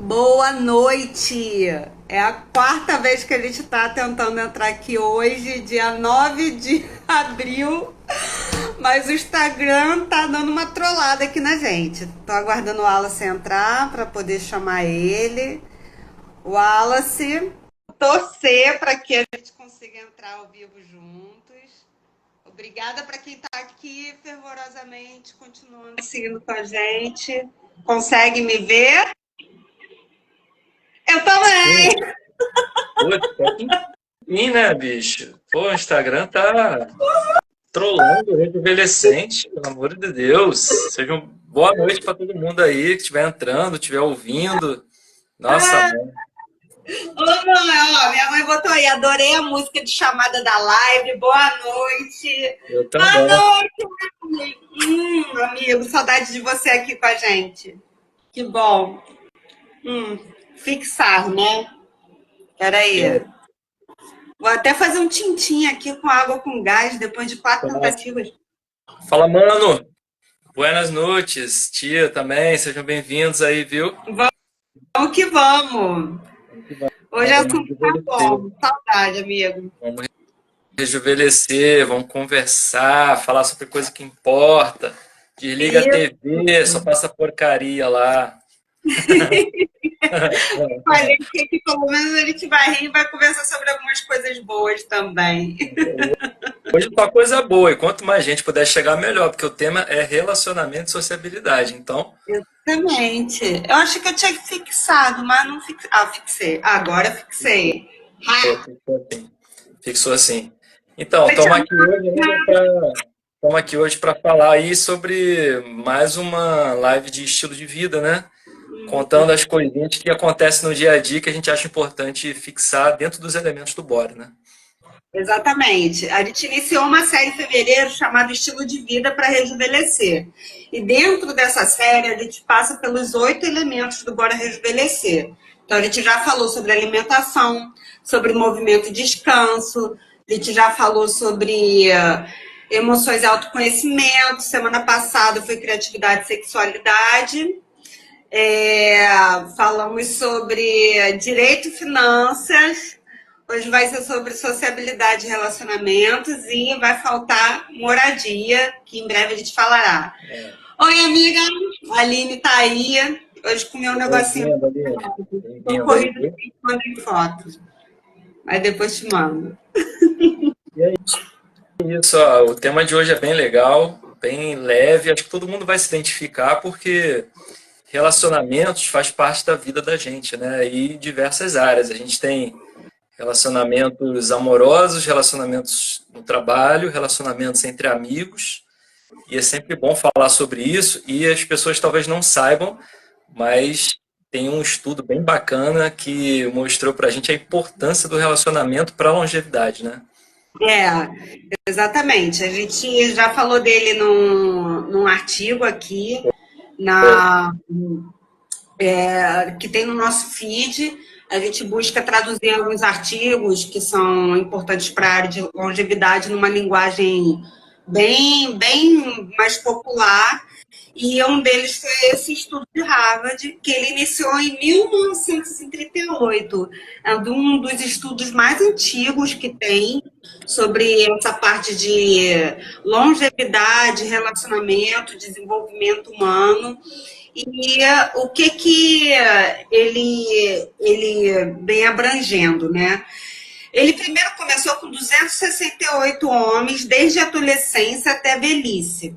Boa noite! É a quarta vez que a gente está tentando entrar aqui hoje, dia 9 de abril, mas o Instagram tá dando uma trollada aqui na gente. Tô aguardando o Wallace entrar para poder chamar ele. Wallace, torcer para que a gente consiga entrar ao vivo juntos. Obrigada para quem está aqui fervorosamente, continuando seguindo com a gente. Consegue me ver? Eu Sim. também! Pô, tá enfim, né, bicho? Pô, o Instagram tá trolando, rejuvenescente, pelo amor de Deus. Sejam boa noite para todo mundo aí que estiver entrando, estiver ouvindo. Nossa, mãe, Ô, mãe, ó, minha mãe botou aí, adorei a música de chamada da live, boa noite. eu Boa também. noite, amigo. Amigo, saudade de você aqui com a gente. Que bom. Fixar, né? Peraí. Sim. Vou até fazer um tintim aqui com água com gás, depois de 4 tentativas. Fala, mano. Buenas noites, tia também. Sejam bem-vindos aí, viu? Vamos que vamos. Hoje o Vamos assunto tá rejuvenescer. bom. Saudade, amigo. Vamos rejuvenescer, vamos conversar, falar sobre coisa que importa. Desliga a Isso. TV, só passa porcaria lá. Falei que aqui pelo menos a gente vai rir e vai conversar sobre algumas coisas boas também. Hoje só coisa boa, e quanto mais gente puder chegar, melhor, porque o tema é relacionamento e sociabilidade. Então, Exatamente. Eu acho que eu tinha fixado, mas não fixei. Ah, fixei. Agora fixei. pô, Ha! fixou assim. Fixou assim. Então, Vou te estamos aqui hoje para falar aí sobre mais uma live de estilo de vida, né? Contando as coisinhas que acontecem no dia a dia que a gente acha importante fixar dentro dos elementos do body, né? Exatamente. A gente iniciou uma série em fevereiro chamada Estilo de Vida para Rejuvenescer. E dentro dessa série, a gente passa pelos 8 elementos do Bora Rejuvenescer. Então, a gente já falou sobre alimentação, sobre movimento e descanso, a gente já falou sobre emoções e autoconhecimento. Semana passada foi criatividade e sexualidade. É, falamos sobre direito e finanças. Hoje vai ser sobre sociabilidade e relacionamentos e vai faltar moradia, que em breve a gente falará. Oi, amiga. A Aline tá aí. Hoje comeu um negocinho. Bem-vindo, Aline. Tô Bem-vindo aí, corrida viu? aqui, mandei foto. Mas depois te mando. E é isso, ó, o tema de hoje é bem legal, bem leve. Acho que todo mundo vai se identificar porque relacionamentos faz parte da vida da gente, né? E em diversas áreas. A gente tem relacionamentos amorosos, relacionamentos no trabalho, relacionamentos entre amigos. E é sempre bom falar sobre isso. E as pessoas talvez não saibam, mas tem um estudo bem bacana que mostrou pra gente a importância do relacionamento para a longevidade, né? Exatamente. A gente já falou dele num artigo aqui, na, que tem no nosso feed. A gente busca traduzir alguns artigos que são importantes para a área de longevidade numa linguagem bem mais popular. E um deles foi esse estudo de Harvard, que ele iniciou em 1938. É um dos estudos mais antigos que tem sobre essa parte de longevidade, relacionamento, desenvolvimento humano. E o que ele vem abrangendo, né? Ele primeiro começou com 268 homens, desde a adolescência até a velhice.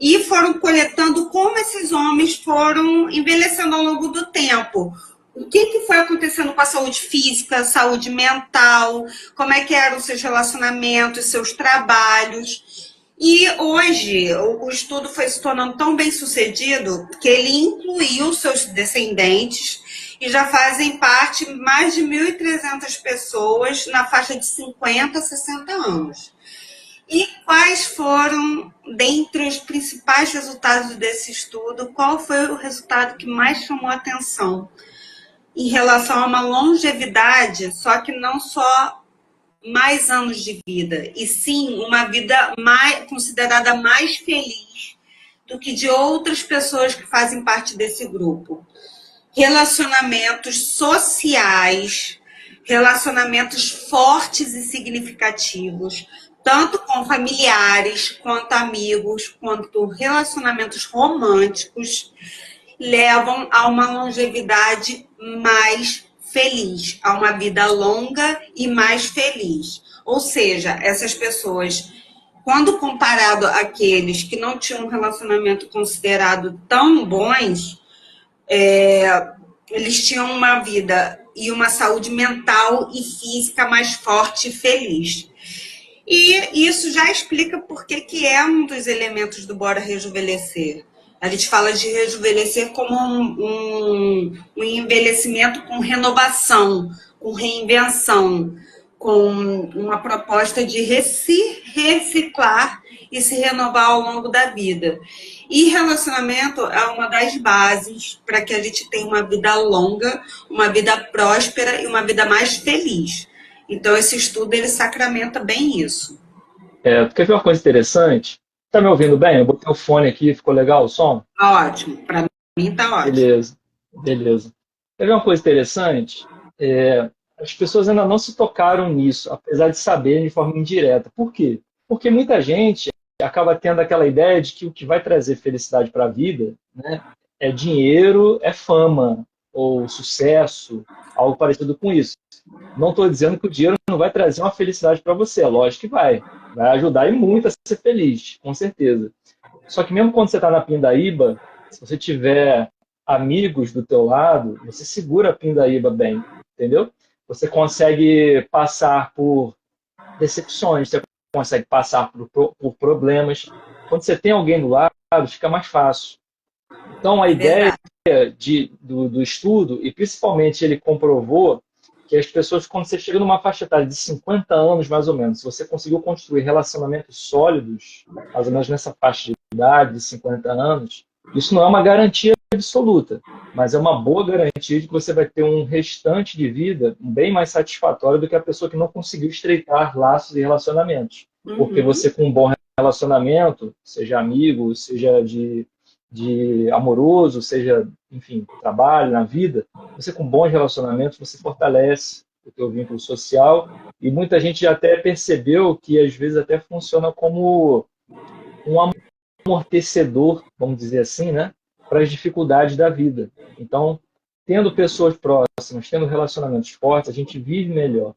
E foram coletando como esses homens foram envelhecendo ao longo do tempo. O que foi acontecendo com a saúde física, saúde mental, como é que eram os seus relacionamentos, seus trabalhos. E hoje o estudo foi se tornando tão bem sucedido que ele incluiu seus descendentes e já fazem parte mais de 1.300 pessoas na faixa de 50 a 60 anos. E quais foram, dentre os principais resultados desse estudo, qual foi o resultado que mais chamou a atenção em relação a uma longevidade, só que não só mais anos de vida, e sim uma vida considerada mais feliz do que de outras pessoas que fazem parte desse grupo. relacionamentos sociais, relacionamentos fortes e significativos, tanto com familiares, quanto amigos, quanto relacionamentos românticos, levam a uma longevidade mais feliz, a uma vida longa e mais feliz. Ou seja, essas pessoas, quando comparado àqueles que não tinham um relacionamento considerado tão bons, eles tinham uma vida e uma saúde mental e física mais forte e feliz. E isso já explica por que é um dos elementos do Bora Rejuvenescer. A gente fala de rejuvenescer como um envelhecimento com renovação, com reinvenção, com uma proposta de se reciclar e se renovar ao longo da vida. E relacionamento é uma das bases para que a gente tenha uma vida longa, uma vida próspera e uma vida mais feliz. Então, esse estudo, ele sacramenta bem isso. Quer ver uma coisa interessante? Tá me ouvindo bem? Eu botei o fone aqui, ficou legal o som? Tá ótimo, para mim tá ótimo. Beleza. Quer ver uma coisa interessante? As pessoas ainda não se tocaram nisso, apesar de saberem de forma indireta. Por quê? Porque muita gente acaba tendo aquela ideia de que o que vai trazer felicidade para a vida, né, é dinheiro, é fama, ou sucesso, algo parecido com isso. Não estou dizendo que o dinheiro não vai trazer uma felicidade para você, lógico que vai. Vai ajudar e muito a ser feliz, com certeza. Só que mesmo quando você está na pindaíba, se você tiver amigos do teu lado, você segura a pindaíba bem, entendeu? Você consegue passar por decepções, você consegue passar por problemas. Quando você tem alguém do lado, fica mais fácil. Então, a ideia do estudo, e principalmente ele comprovou que as pessoas, quando você chega numa faixa etária de 50 anos, mais ou menos, se você conseguiu construir relacionamentos sólidos, mais ou menos nessa faixa de idade, de 50 anos, isso não é uma garantia absoluta, mas é uma boa garantia de que você vai ter um restante de vida bem mais satisfatório do que a pessoa que não conseguiu estreitar laços e relacionamentos. Porque você, com um bom relacionamento, seja amigo, seja de amoroso, seja, enfim, trabalho, na vida, você com bons relacionamentos, você fortalece o teu vínculo social, e muita gente já até percebeu que às vezes até funciona como um amortecedor, vamos dizer assim, né, para as dificuldades da vida. Então, tendo pessoas próximas, tendo relacionamentos fortes, a gente vive melhor.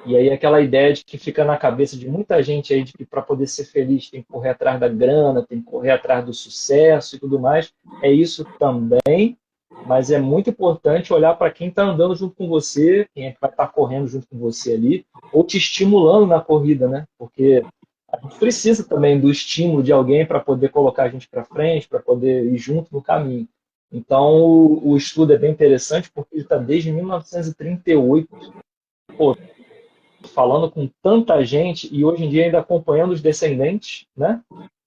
E aí aquela ideia de que fica na cabeça de muita gente aí de que para poder ser feliz tem que correr atrás da grana, tem que correr atrás do sucesso e tudo mais, é isso também, mas é muito importante olhar para quem está andando junto com você, quem é que vai estar correndo junto com você ali, ou te estimulando na corrida, né? Porque a gente precisa também do estímulo de alguém para poder colocar a gente para frente, para poder ir junto no caminho. Então, o estudo é bem interessante porque ele está desde 1938, falando com tanta gente e hoje em dia ainda acompanhando os descendentes, né?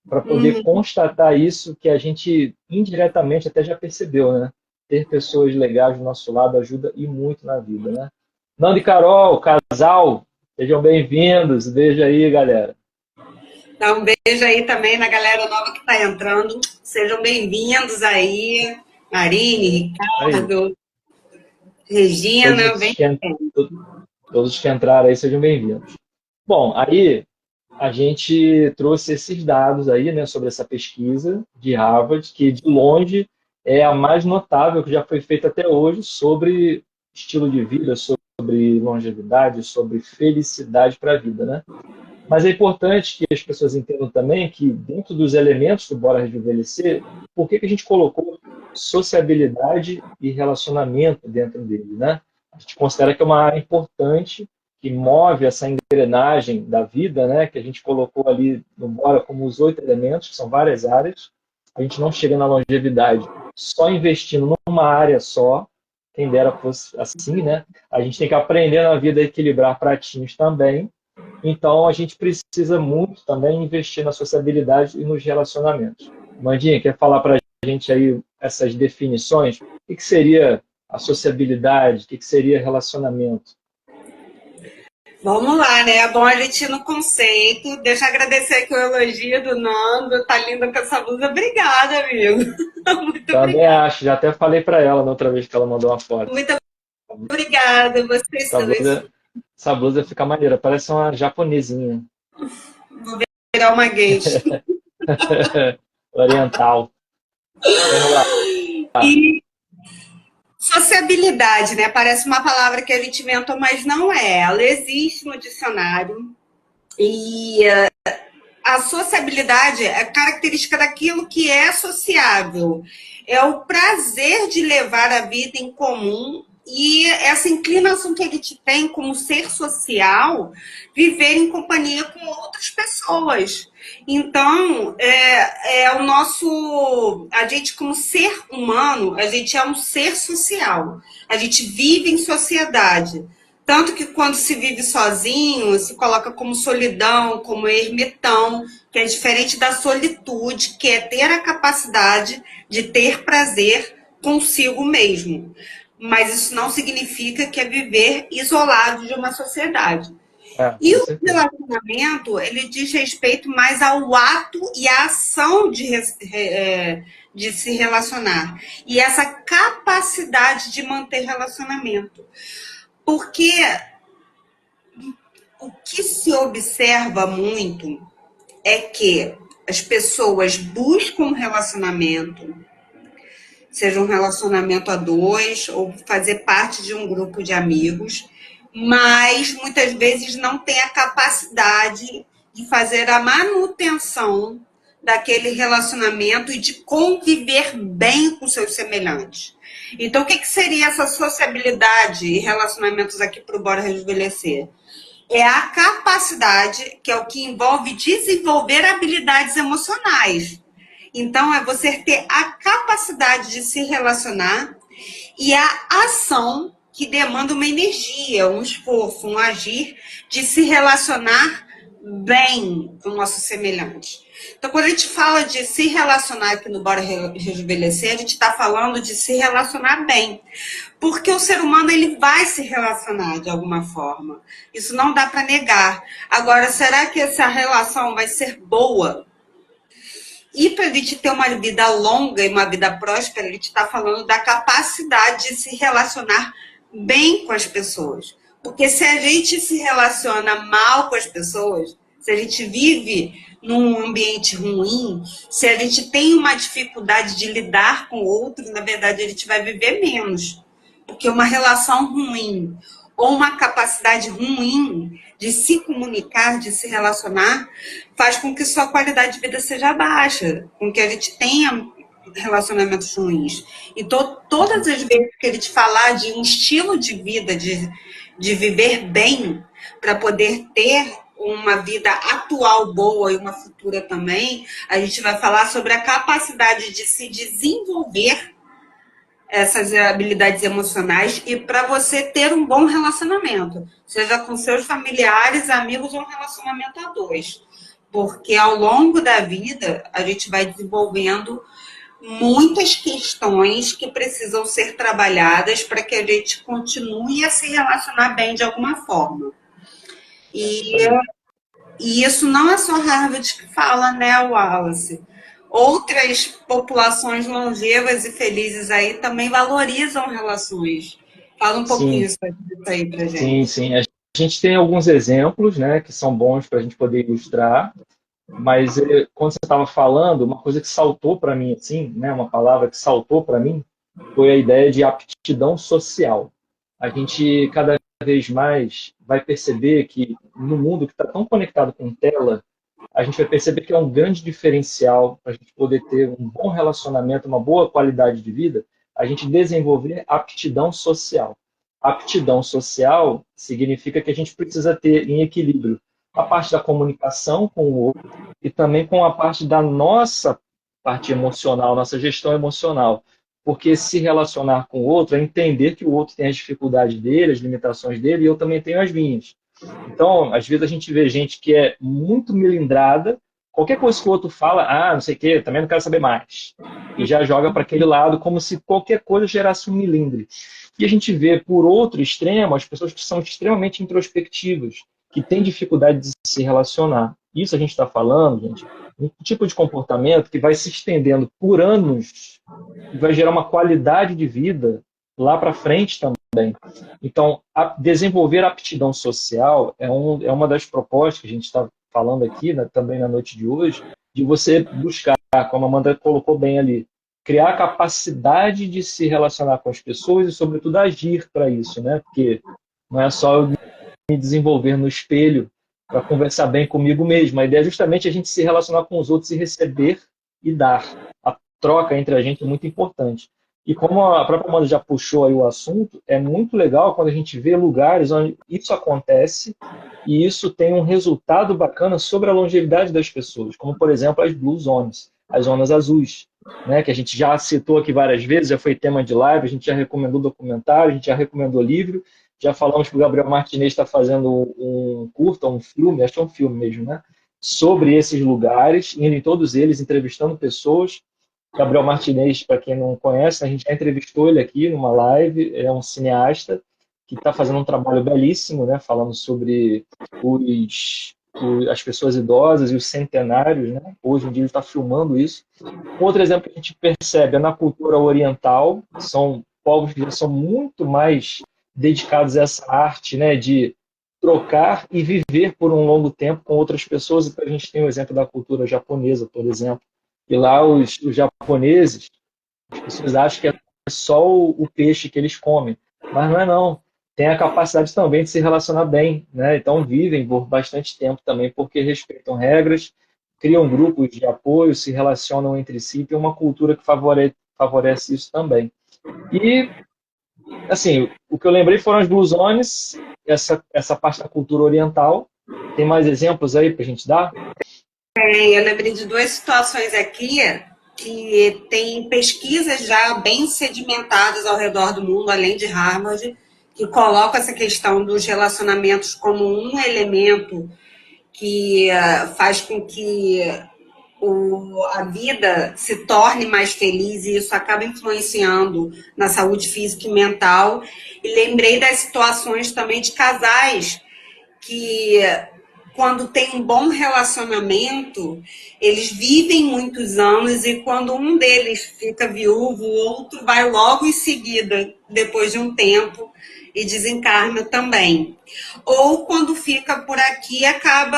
Para poder constatar isso que a gente indiretamente até já percebeu, né? Ter pessoas legais do nosso lado ajuda e muito na vida, né? Nando e Carol, casal, sejam bem-vindos. Beijo aí, galera. Dá um beijo aí também na galera nova que está entrando. Sejam bem-vindos aí. Marine, Ricardo, Regina, todos que entraram aí, sejam bem-vindos. Bom, aí a gente trouxe esses dados aí, né, sobre essa pesquisa de Harvard, que de longe é a mais notável que já foi feita até hoje sobre estilo de vida, sobre longevidade, sobre felicidade para a vida, né? Mas é importante que as pessoas entendam também que dentro dos elementos do Bora Rejuvenescer, por que a gente colocou sociabilidade e relacionamento dentro dele, né? A gente considera que é uma área importante que move essa engrenagem da vida, né? Que a gente colocou ali no Bora como os 8 elementos, que são várias áreas. A gente não chega na longevidade só investindo numa área só, quem dera fosse assim, né? A gente tem que aprender na vida a equilibrar pratinhos também. Então, a gente precisa muito também investir na sociabilidade e nos relacionamentos. Mandinha, quer falar para a gente aí essas definições? O que seria a sociabilidade? O que seria relacionamento? Vamos lá, né? É bom a gente ir no conceito. Deixa eu agradecer aqui o elogio do Nando. Tá linda com essa blusa. Obrigada, amigo. Muito Também obrigada. acho, já até falei para ela na outra vez que ela mandou uma foto. Muito obrigada. Vocês Essa dois. blusa, essa blusa fica maneira, parece uma japonesinha. Vou virar uma geisha. Oriental. Vamos lá. E sociabilidade, né? Parece uma palavra que a gente inventou, mas não é. Ela existe no dicionário. E a sociabilidade é característica daquilo que é sociável. É o prazer de levar a vida em comum e essa inclinação que a gente tem como ser social, viver em companhia com outras pessoas. Então, o nosso. A gente, como ser humano, a gente é um ser social. A gente vive em sociedade. Tanto que quando se vive sozinho, se coloca como solidão, como ermitão, que é diferente da solitude, que é ter a capacidade de ter prazer consigo mesmo. Mas isso não significa que é viver isolado de uma sociedade. E Com o certeza. relacionamento, ele diz respeito mais ao ato e à ação de se relacionar. E essa capacidade de manter relacionamento. Porque o que se observa muito é que as pessoas buscam um relacionamento, seja um relacionamento a dois ou fazer parte de um grupo de amigos, mas muitas vezes não tem a capacidade de fazer a manutenção daquele relacionamento e de conviver bem com seus semelhantes. Então, o que seria essa sociabilidade e relacionamentos aqui para o Bora Rejuvenescer? É a capacidade, que é o que envolve desenvolver habilidades emocionais. Então, é você ter a capacidade de se relacionar e a ação que demanda uma energia, um esforço, um agir de se relacionar bem com o nosso semelhante. Então, quando a gente fala de se relacionar aqui no Bora Rejuvenescer, a gente está falando de se relacionar bem. Porque o ser humano ele vai se relacionar de alguma forma. Isso não dá para negar. Agora, será que essa relação vai ser boa? E para a gente ter uma vida longa e uma vida próspera, a gente está falando da capacidade de se relacionar bem com as pessoas. Porque se a gente se relaciona mal com as pessoas, se a gente vive num ambiente ruim, se a gente tem uma dificuldade de lidar com o outro, na verdade a gente vai viver menos. Porque uma relação ruim ou uma capacidade ruim de se comunicar, de se relacionar, faz com que sua qualidade de vida seja baixa, com que a gente tenha relacionamentos ruins. Então, todas as vezes que a gente falar de um estilo de vida, de viver bem, para poder ter uma vida atual boa e uma futura também, a gente vai falar sobre a capacidade de se desenvolver essas habilidades emocionais e para você ter um bom relacionamento, seja com seus familiares, amigos ou um relacionamento a dois. Porque ao longo da vida a gente vai desenvolvendo muitas questões que precisam ser trabalhadas para que a gente continue a se relacionar bem de alguma forma. E isso não é só Harvard que fala, né, Wallace? Outras populações longevas e felizes aí também valorizam relações. Fala um pouquinho Sim, disso aí pra sim, gente. sim. A gente tem alguns exemplos, né, que são bons para a gente poder ilustrar, mas quando você estava falando, uma coisa que saltou para mim, assim, né, uma palavra que saltou para mim, foi a ideia de aptidão social. A gente cada vez mais vai perceber que no mundo que está tão conectado com tela, a gente vai perceber que é um grande diferencial para a gente poder ter um bom relacionamento, uma boa qualidade de vida, a gente desenvolver aptidão social. Aptidão social significa que a gente precisa ter em equilíbrio a parte da comunicação com o outro e também com a parte da nossa parte emocional, nossa gestão emocional. Porque se relacionar com o outro é entender que o outro tem as dificuldades dele, as limitações dele, e eu também tenho as minhas. Então, às vezes a gente vê gente que é muito melindrada qualquer coisa que o outro fala, não sei o quê, também não quero saber mais. E já joga para aquele lado como se qualquer coisa gerasse um milindre. E a gente vê, por outro extremo, as pessoas que são extremamente introspectivas, que têm dificuldade de se relacionar. Isso a gente está falando, gente, um tipo de comportamento que vai se estendendo por anos e vai gerar uma qualidade de vida lá para frente também. Então, desenvolver a aptidão social é uma das propostas que a gente está falando aqui, né, também na noite de hoje, de você buscar, como a Amanda colocou bem ali, criar a capacidade de se relacionar com as pessoas e, sobretudo, agir para isso, né? Porque não é só eu me desenvolver no espelho para conversar bem comigo mesmo. A ideia é justamente a gente se relacionar com os outros e receber e dar. A troca entre a gente é muito importante. E como a própria Amanda já puxou aí o assunto, é muito legal quando a gente vê lugares onde isso acontece e isso tem um resultado bacana sobre a longevidade das pessoas, como, por exemplo, as Blue Zones, as zonas azuis, né, que a gente já citou aqui várias vezes, já foi tema de live, a gente já recomendou documentário, a gente já recomendou livro, já falamos que o Gabriel Martinez está fazendo um curta, um filme, acho que é um filme mesmo, né, sobre esses lugares, indo em todos eles, entrevistando pessoas. Gabriel Martinez, para quem não conhece, a gente já entrevistou ele aqui numa live, é um cineasta que está fazendo um trabalho belíssimo, né, falando sobre as pessoas idosas e os centenários, né? Hoje em dia ele está filmando isso. Outro exemplo que a gente percebe é na cultura oriental, são povos que já são muito mais dedicados a essa arte, né, de trocar e viver por um longo tempo com outras pessoas. Então a gente tem o exemplo da cultura japonesa, por exemplo, e lá os japoneses, as pessoas acham que é só o peixe que eles comem, mas não é não. Tem a capacidade também de se relacionar bem, né? Então vivem por bastante tempo também, porque respeitam regras, criam grupos de apoio, se relacionam entre si, tem uma cultura que favorece isso também. E, assim, o que eu lembrei foram as Blue Zones, essa parte da cultura oriental. Tem mais exemplos aí para a gente dar? Eu lembrei de duas situações aqui que tem pesquisas já bem sedimentadas ao redor do mundo, além de Harvard, que colocam essa questão dos relacionamentos como um elemento que faz com que a vida se torne mais feliz e isso acaba influenciando na saúde física e mental. E lembrei das situações também de casais que, quando tem um bom relacionamento, eles vivem muitos anos e quando um deles fica viúvo, o outro vai logo em seguida, depois de um tempo, e desencarna também. Ou quando fica por aqui, acaba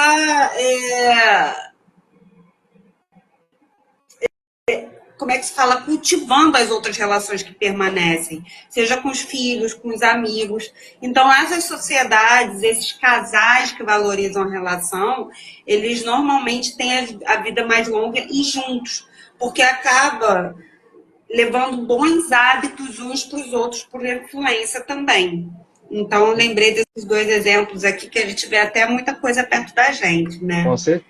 como é que se fala, cultivando as outras relações que permanecem, seja com os filhos, com os amigos. Então, essas sociedades, esses casais que valorizam a relação, eles normalmente têm a vida mais longa e juntos, porque acaba levando bons hábitos uns para os outros por influência também. Então, eu lembrei desses dois exemplos aqui, que a gente vê até muita coisa perto da gente, né? Com certeza.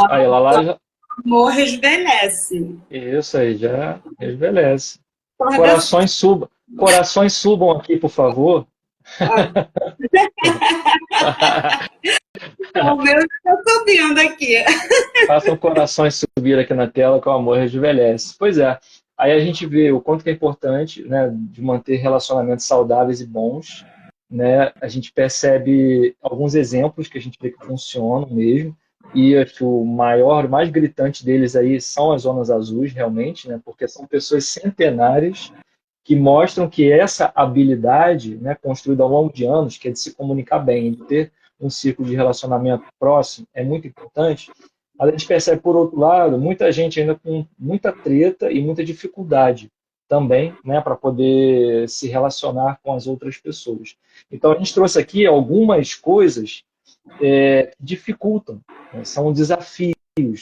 Aí ela lá já... amor rejuvenesce. Isso aí, já rejuvenesce. Corações subam aqui, por favor. O meu está subindo aqui. Façam corações subir aqui na tela que o amor rejuvenesce. Pois é. Aí a gente vê o quanto que é importante, né, de manter relacionamentos saudáveis e bons. Né? A gente percebe alguns exemplos que a gente vê que funcionam mesmo. E acho que o mais gritante deles aí são as zonas azuis, realmente, né? Porque são pessoas centenárias que mostram que essa habilidade, né, construída ao longo de anos, que é de se comunicar bem, de ter um ciclo de relacionamento próximo, é muito importante. Mas a gente percebe, por outro lado, muita gente ainda com muita treta e muita dificuldade também, né, para poder se relacionar com as outras pessoas. Então, a gente trouxe aqui algumas coisas que dificultam, né, são desafios,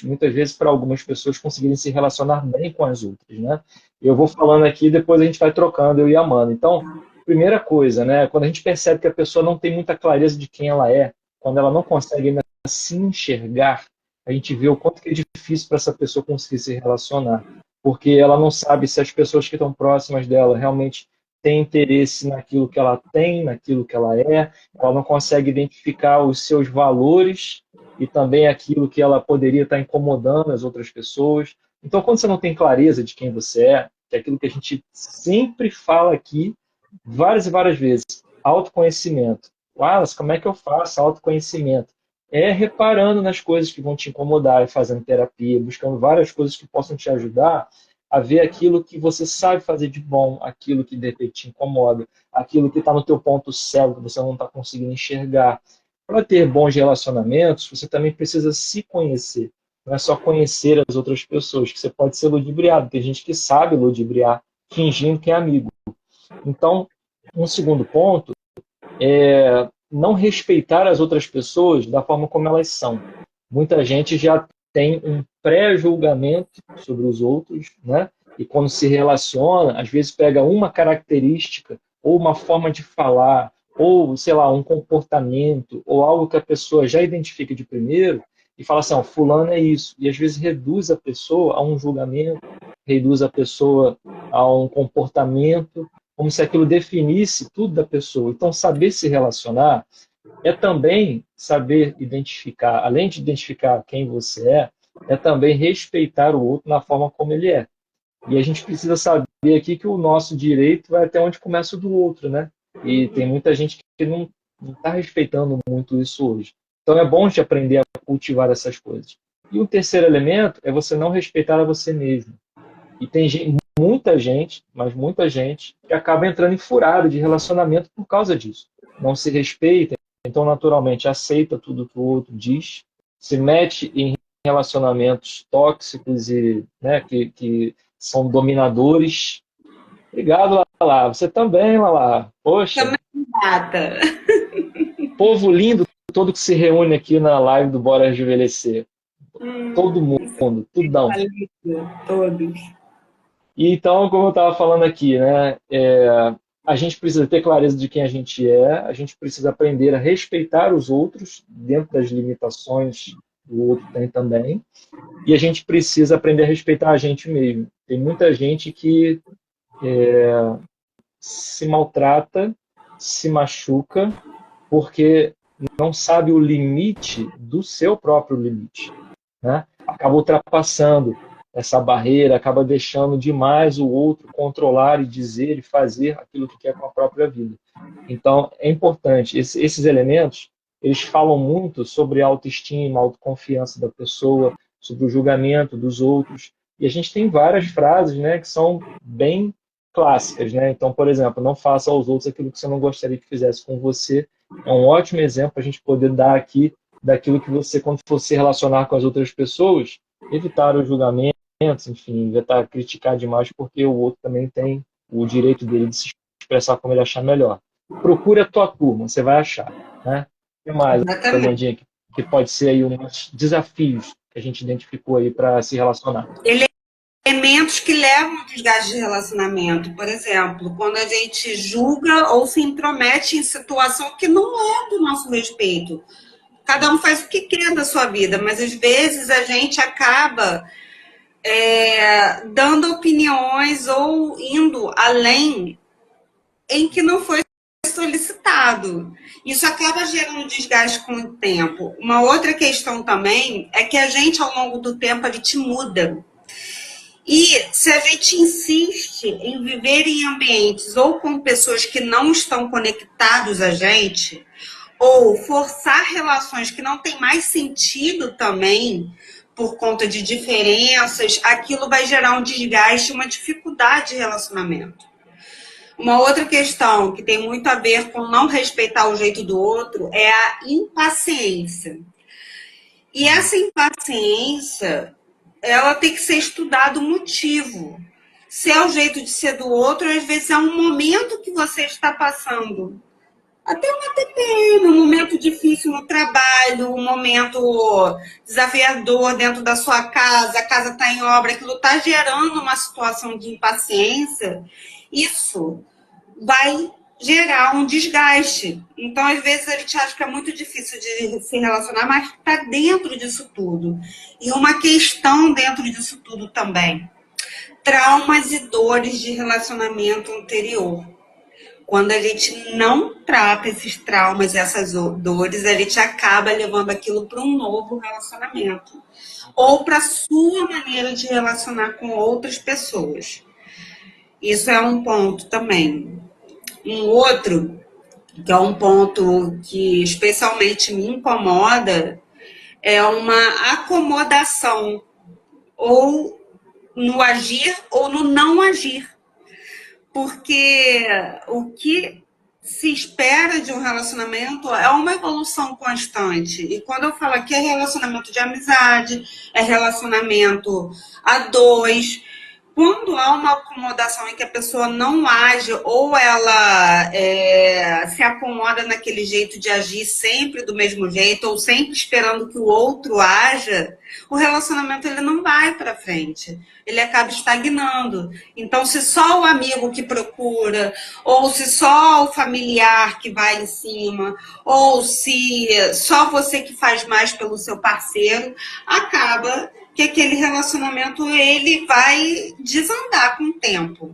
muitas vezes, para algumas pessoas conseguirem se relacionar bem com as outras. Né? Eu vou falando aqui, depois a gente vai trocando, eu e a Amanda. Então, primeira coisa, né, quando a gente percebe que a pessoa não tem muita clareza de quem ela é, quando ela não consegue ainda se enxergar, a gente vê o quanto que é difícil para essa pessoa conseguir se relacionar, porque ela não sabe se as pessoas que estão próximas dela realmente têm interesse naquilo que ela tem, naquilo que ela não consegue identificar os seus valores e também aquilo que ela poderia estar incomodando as outras pessoas. Então, quando você não tem clareza de quem você é, que é aquilo que a gente sempre fala aqui, várias e várias vezes, autoconhecimento. Wallace, como é que eu faço autoconhecimento? É reparando nas coisas que vão te incomodar, é fazendo terapia, buscando várias coisas que possam te ajudar a ver aquilo que você sabe fazer de bom, aquilo que de repente te incomoda, aquilo que está no teu ponto cego, que você não está conseguindo enxergar. Para ter bons relacionamentos, você também precisa se conhecer. Não é só conhecer as outras pessoas, que você pode ser ludibriado. Tem gente que sabe ludibriar, fingindo que é amigo. Então, um segundo ponto é não respeitar as outras pessoas da forma como elas são. Muita gente já tem um pré-julgamento sobre os outros, né? E quando se relaciona, às vezes pega uma característica ou uma forma de falar, ou, sei lá, um comportamento, ou algo que a pessoa já identifica de primeiro, e fala assim, ó, fulano é isso. E às vezes reduz a pessoa a um julgamento, reduz a pessoa a um comportamento, como se aquilo definisse tudo da pessoa. Então, saber se relacionar é também saber identificar, além de identificar quem você é também respeitar o outro na forma como ele é. E a gente precisa saber aqui que o nosso direito vai até onde começa o do outro, né? E tem muita gente que não está respeitando muito isso hoje. Então é bom de aprender a cultivar essas coisas. E o terceiro elemento é você não respeitar a você mesmo. E tem muita gente, mas muita gente, que acaba entrando em furada de relacionamento por causa disso. Não se respeita, então naturalmente aceita tudo que o outro diz, se mete em relacionamentos tóxicos e, né, que são dominadores. Obrigado, Lala. Você também, Lala. Poxa. Também data. Povo lindo todo que se reúne aqui na live do Bora Rejuvenescer. Todo mundo, tudão. Todos. E então, como eu estava falando aqui, né, a gente precisa ter clareza de quem a gente precisa aprender a respeitar os outros dentro das limitações do outro tem também, e a gente precisa aprender a respeitar a gente mesmo. Tem muita gente que se maltrata, se machuca, porque não sabe o limite do seu próprio limite, né? Acaba ultrapassando essa barreira, acaba deixando demais o outro controlar e dizer e fazer aquilo que quer com a própria vida. Então, é importante. Esses elementos, eles falam muito sobre a autoestima, a autoconfiança da pessoa, sobre o julgamento dos outros. E a gente tem várias frases, né, que são bem clássicas, né? Então, por exemplo, não faça aos outros aquilo que você não gostaria que fizesse com você. É um ótimo exemplo para a gente poder dar aqui daquilo que você, quando for se relacionar com as outras pessoas, evitar o julgamento, enfim, evitar criticar demais, porque o outro também tem o direito dele de se expressar como ele achar melhor. Procure a tua turma, você vai achar, né? O que mais, Fernandinha, que pode ser aí uns desafios que a gente identificou aí para se relacionar? Elementos que levam ao desgaste de relacionamento. Por exemplo, quando a gente julga ou se intromete em situação que não é do nosso respeito. Cada um faz o que quer da sua vida, mas às vezes a gente acaba dando opiniões ou indo além em que não foi solicitado. Isso acaba gerando desgaste com o tempo. Uma outra questão também é que a gente, ao longo do tempo, a gente muda. E se a gente insiste em viver em ambientes ou com pessoas que não estão conectados a gente, ou forçar relações que não têm mais sentido também, por conta de diferenças, aquilo vai gerar um desgaste, uma dificuldade de relacionamento. Uma outra questão que tem muito a ver com não respeitar o jeito do outro é a impaciência. E essa impaciência, ela tem que ser estudado o motivo. Se é o jeito de ser do outro, às vezes é um momento que você está passando. Até uma TPM, um momento difícil no trabalho, um momento desafiador dentro da sua casa, a casa está em obra, aquilo está gerando uma situação de impaciência, isso vai gerar um desgaste. Então, às vezes, a gente acha que é muito difícil de se relacionar, mas está dentro disso tudo. E uma questão dentro disso tudo também. Traumas e dores de relacionamento anterior. Quando a gente não trata esses traumas e essas dores, a gente acaba levando aquilo para um novo relacionamento. Ou para a sua maneira de relacionar com outras pessoas. Isso é um ponto também. Um outro, que é um ponto que especialmente me incomoda, é uma acomodação, ou no agir ou no não agir. Porque o que se espera de um relacionamento é uma evolução constante. E quando eu falo aqui é relacionamento de amizade, é relacionamento a dois. Quando há uma acomodação em que a pessoa não age ou ela se acomoda naquele jeito de agir sempre do mesmo jeito ou sempre esperando que o outro haja, o relacionamento ele não vai para frente. Ele acaba estagnando. Então, se só o amigo que procura, ou se só o familiar que vai em cima, ou se só você que faz mais pelo seu parceiro, acaba que aquele relacionamento ele vai desandar com o tempo.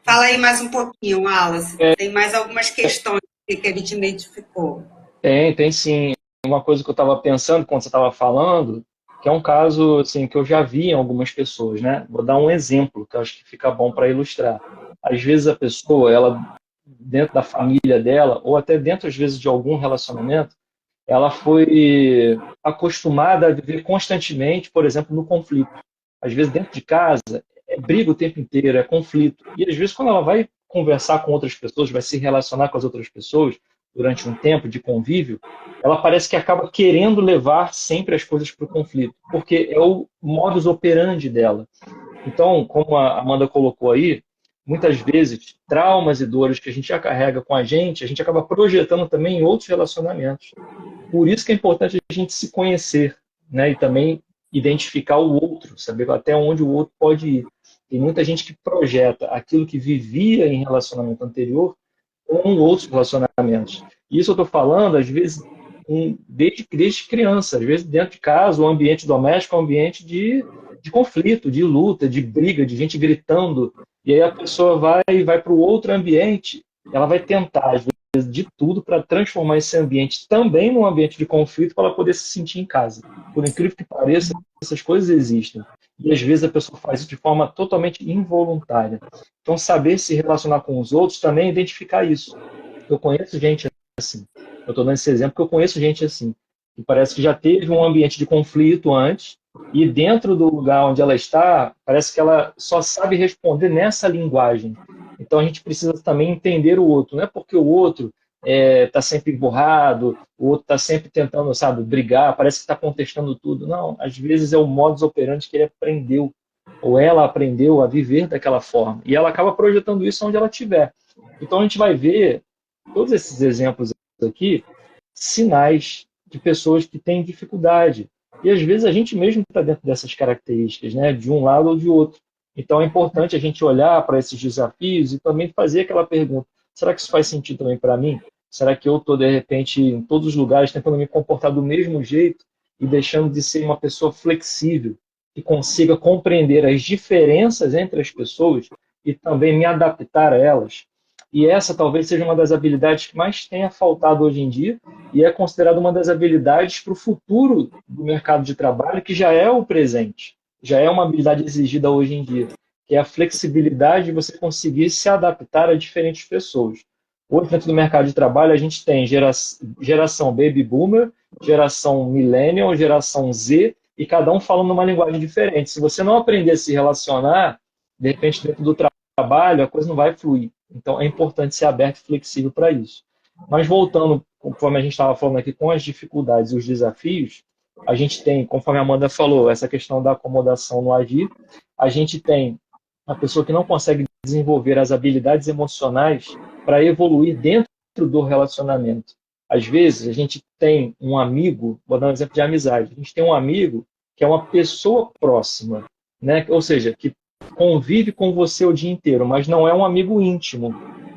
Fala aí mais um pouquinho, Wallace. Tem mais algumas questões que a gente identificou. Tem sim. Uma coisa que eu estava pensando quando você estava falando, que é um caso assim, que eu já vi em algumas pessoas, né? Vou dar um exemplo que eu acho que fica bom para ilustrar. Às vezes a pessoa, ela dentro da família dela, ou até dentro, às vezes, de algum relacionamento, ela foi acostumada a viver constantemente, por exemplo, no conflito. Às vezes, dentro de casa, é briga o tempo inteiro, é conflito. E, às vezes, quando ela vai conversar com outras pessoas, vai se relacionar com as outras pessoas, durante um tempo de convívio, ela parece que acaba querendo levar sempre as coisas para o conflito, porque é o modus operandi dela. Então, como a Amanda colocou aí, muitas vezes, traumas e dores que a gente já carrega com a gente acaba projetando também em outros relacionamentos. Por isso que é importante a gente se conhecer, né? E também identificar o outro, saber até onde o outro pode ir. Tem muita gente que projeta aquilo que vivia em relacionamento anterior com outros relacionamentos. Isso eu estou falando, às vezes, desde criança, às vezes dentro de casa, o ambiente doméstico é um ambiente de conflito, de luta, de briga, de gente gritando. E aí a pessoa vai para o outro ambiente, ela vai tentar, às vezes, de tudo para transformar esse ambiente também num ambiente de conflito para ela poder se sentir em casa. Por incrível que pareça, essas coisas existem. E às vezes a pessoa faz isso de forma totalmente involuntária. Então, saber se relacionar com os outros também é identificar isso. Eu conheço gente assim. Eu estou dando esse exemplo porque eu conheço gente assim. Que parece que já teve um ambiente de conflito antes e dentro do lugar onde ela está, parece que ela só sabe responder nessa linguagem. Então, a gente precisa também entender o outro. Não é porque o outro está sempre emburrado, o outro está sempre tentando, sabe, brigar, parece que está contestando tudo. Não, às vezes é o modus operandi que ele aprendeu, ou ela aprendeu a viver daquela forma. E ela acaba projetando isso onde ela estiver. Então a gente vai ver, todos esses exemplos aqui, sinais de pessoas que têm dificuldade. E às vezes a gente mesmo está dentro dessas características, né, de um lado ou de outro. Então é importante a gente olhar para esses desafios e também fazer aquela pergunta: será que isso faz sentido também para mim? Será que eu estou, de repente, em todos os lugares tentando me comportar do mesmo jeito e deixando de ser uma pessoa flexível, que consiga compreender as diferenças entre as pessoas e também me adaptar a elas? E essa talvez seja uma das habilidades que mais tenha faltado hoje em dia e é considerada uma das habilidades para o futuro do mercado de trabalho, que já é o presente, já é uma habilidade exigida hoje em dia, que é a flexibilidade de você conseguir se adaptar a diferentes pessoas. Hoje, dentro do mercado de trabalho, a gente tem geração Baby Boomer, geração Millennial, geração Z, e cada um falando uma linguagem diferente. Se você não aprender a se relacionar, de repente, dentro do trabalho, a coisa não vai fluir. Então, é importante ser aberto e flexível para isso. Mas voltando, conforme a gente estava falando aqui, com as dificuldades e os desafios, a gente tem, conforme a Amanda falou, essa questão da acomodação no agir. A gente tem a pessoa que não consegue desenvolver as habilidades emocionais para evoluir dentro do relacionamento. Às vezes, a gente tem um amigo, vou dar um exemplo de amizade, a gente tem um amigo que é uma pessoa próxima, né? Ou seja, que convive com você o dia inteiro, mas não é um amigo íntimo,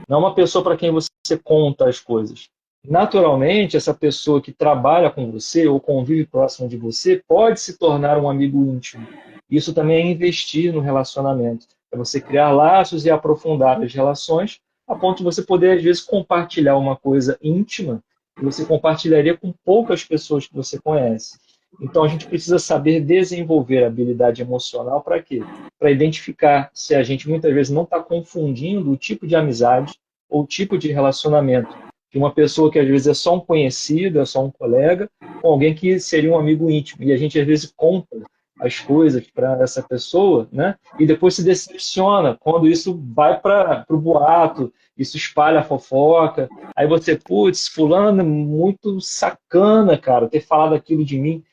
não é uma pessoa para quem você conta as coisas. Naturalmente, essa pessoa que trabalha com você ou convive próximo de você pode se tornar um amigo íntimo. Isso também é investir no relacionamento. É você criar laços e aprofundar as relações a ponto de você poder, às vezes, compartilhar uma coisa íntima que você compartilharia com poucas pessoas que você conhece. Então, a gente precisa saber desenvolver a habilidade emocional para quê? Para identificar se a gente muitas vezes não está confundindo o tipo de amizade ou o tipo de relacionamento de uma pessoa que às vezes é só um conhecido, é só um colega, com alguém que seria um amigo íntimo. E a gente às vezes conta as coisas para essa pessoa, né? E depois se decepciona quando isso vai para o boato, isso espalha a fofoca. Aí você, putz, fulano é muito sacana, cara, ter falado aquilo de mim.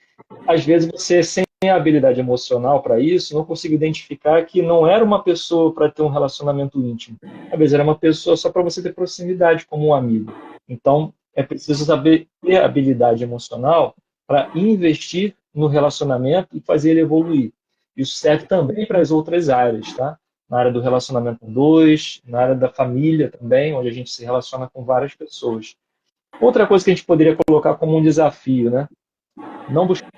Às vezes você, sem a habilidade emocional para isso, não consegue identificar que não era uma pessoa para ter um relacionamento íntimo. Às vezes era uma pessoa só para você ter proximidade, como um amigo. Então, é preciso saber ter habilidade emocional para investir no relacionamento e fazer ele evoluir. Isso serve também para as outras áreas, tá? Na área do relacionamento 2, na área da família também, onde a gente se relaciona com várias pessoas. Outra coisa que a gente poderia colocar como um desafio, né? Não buscar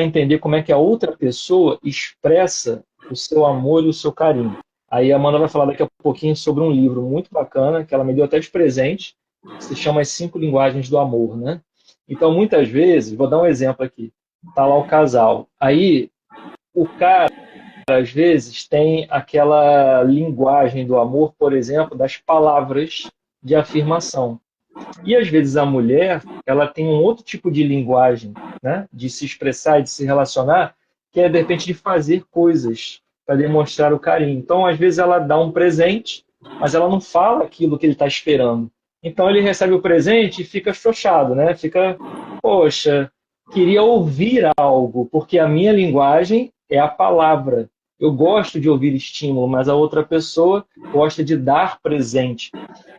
entender como é que a outra pessoa expressa o seu amor e o seu carinho. Aí a Amanda vai falar daqui a pouquinho sobre um livro muito bacana, que ela me deu até de presente, que se chama As 5 Linguagens do Amor, né? Então, muitas vezes, vou dar um exemplo aqui, tá lá o casal, aí o cara, às vezes, tem aquela linguagem do amor, por exemplo, das palavras de afirmação. E às vezes a mulher, ela tem um outro tipo de linguagem, né, de se expressar e de se relacionar, que é de repente de fazer coisas para demonstrar o carinho. Então, às vezes ela dá um presente, mas ela não fala aquilo que ele está esperando. Então ele recebe o presente e fica xoxado, né? Fica, poxa, queria ouvir algo, porque a minha linguagem é a palavra. Eu gosto de ouvir estímulo, mas a outra pessoa gosta de dar presente.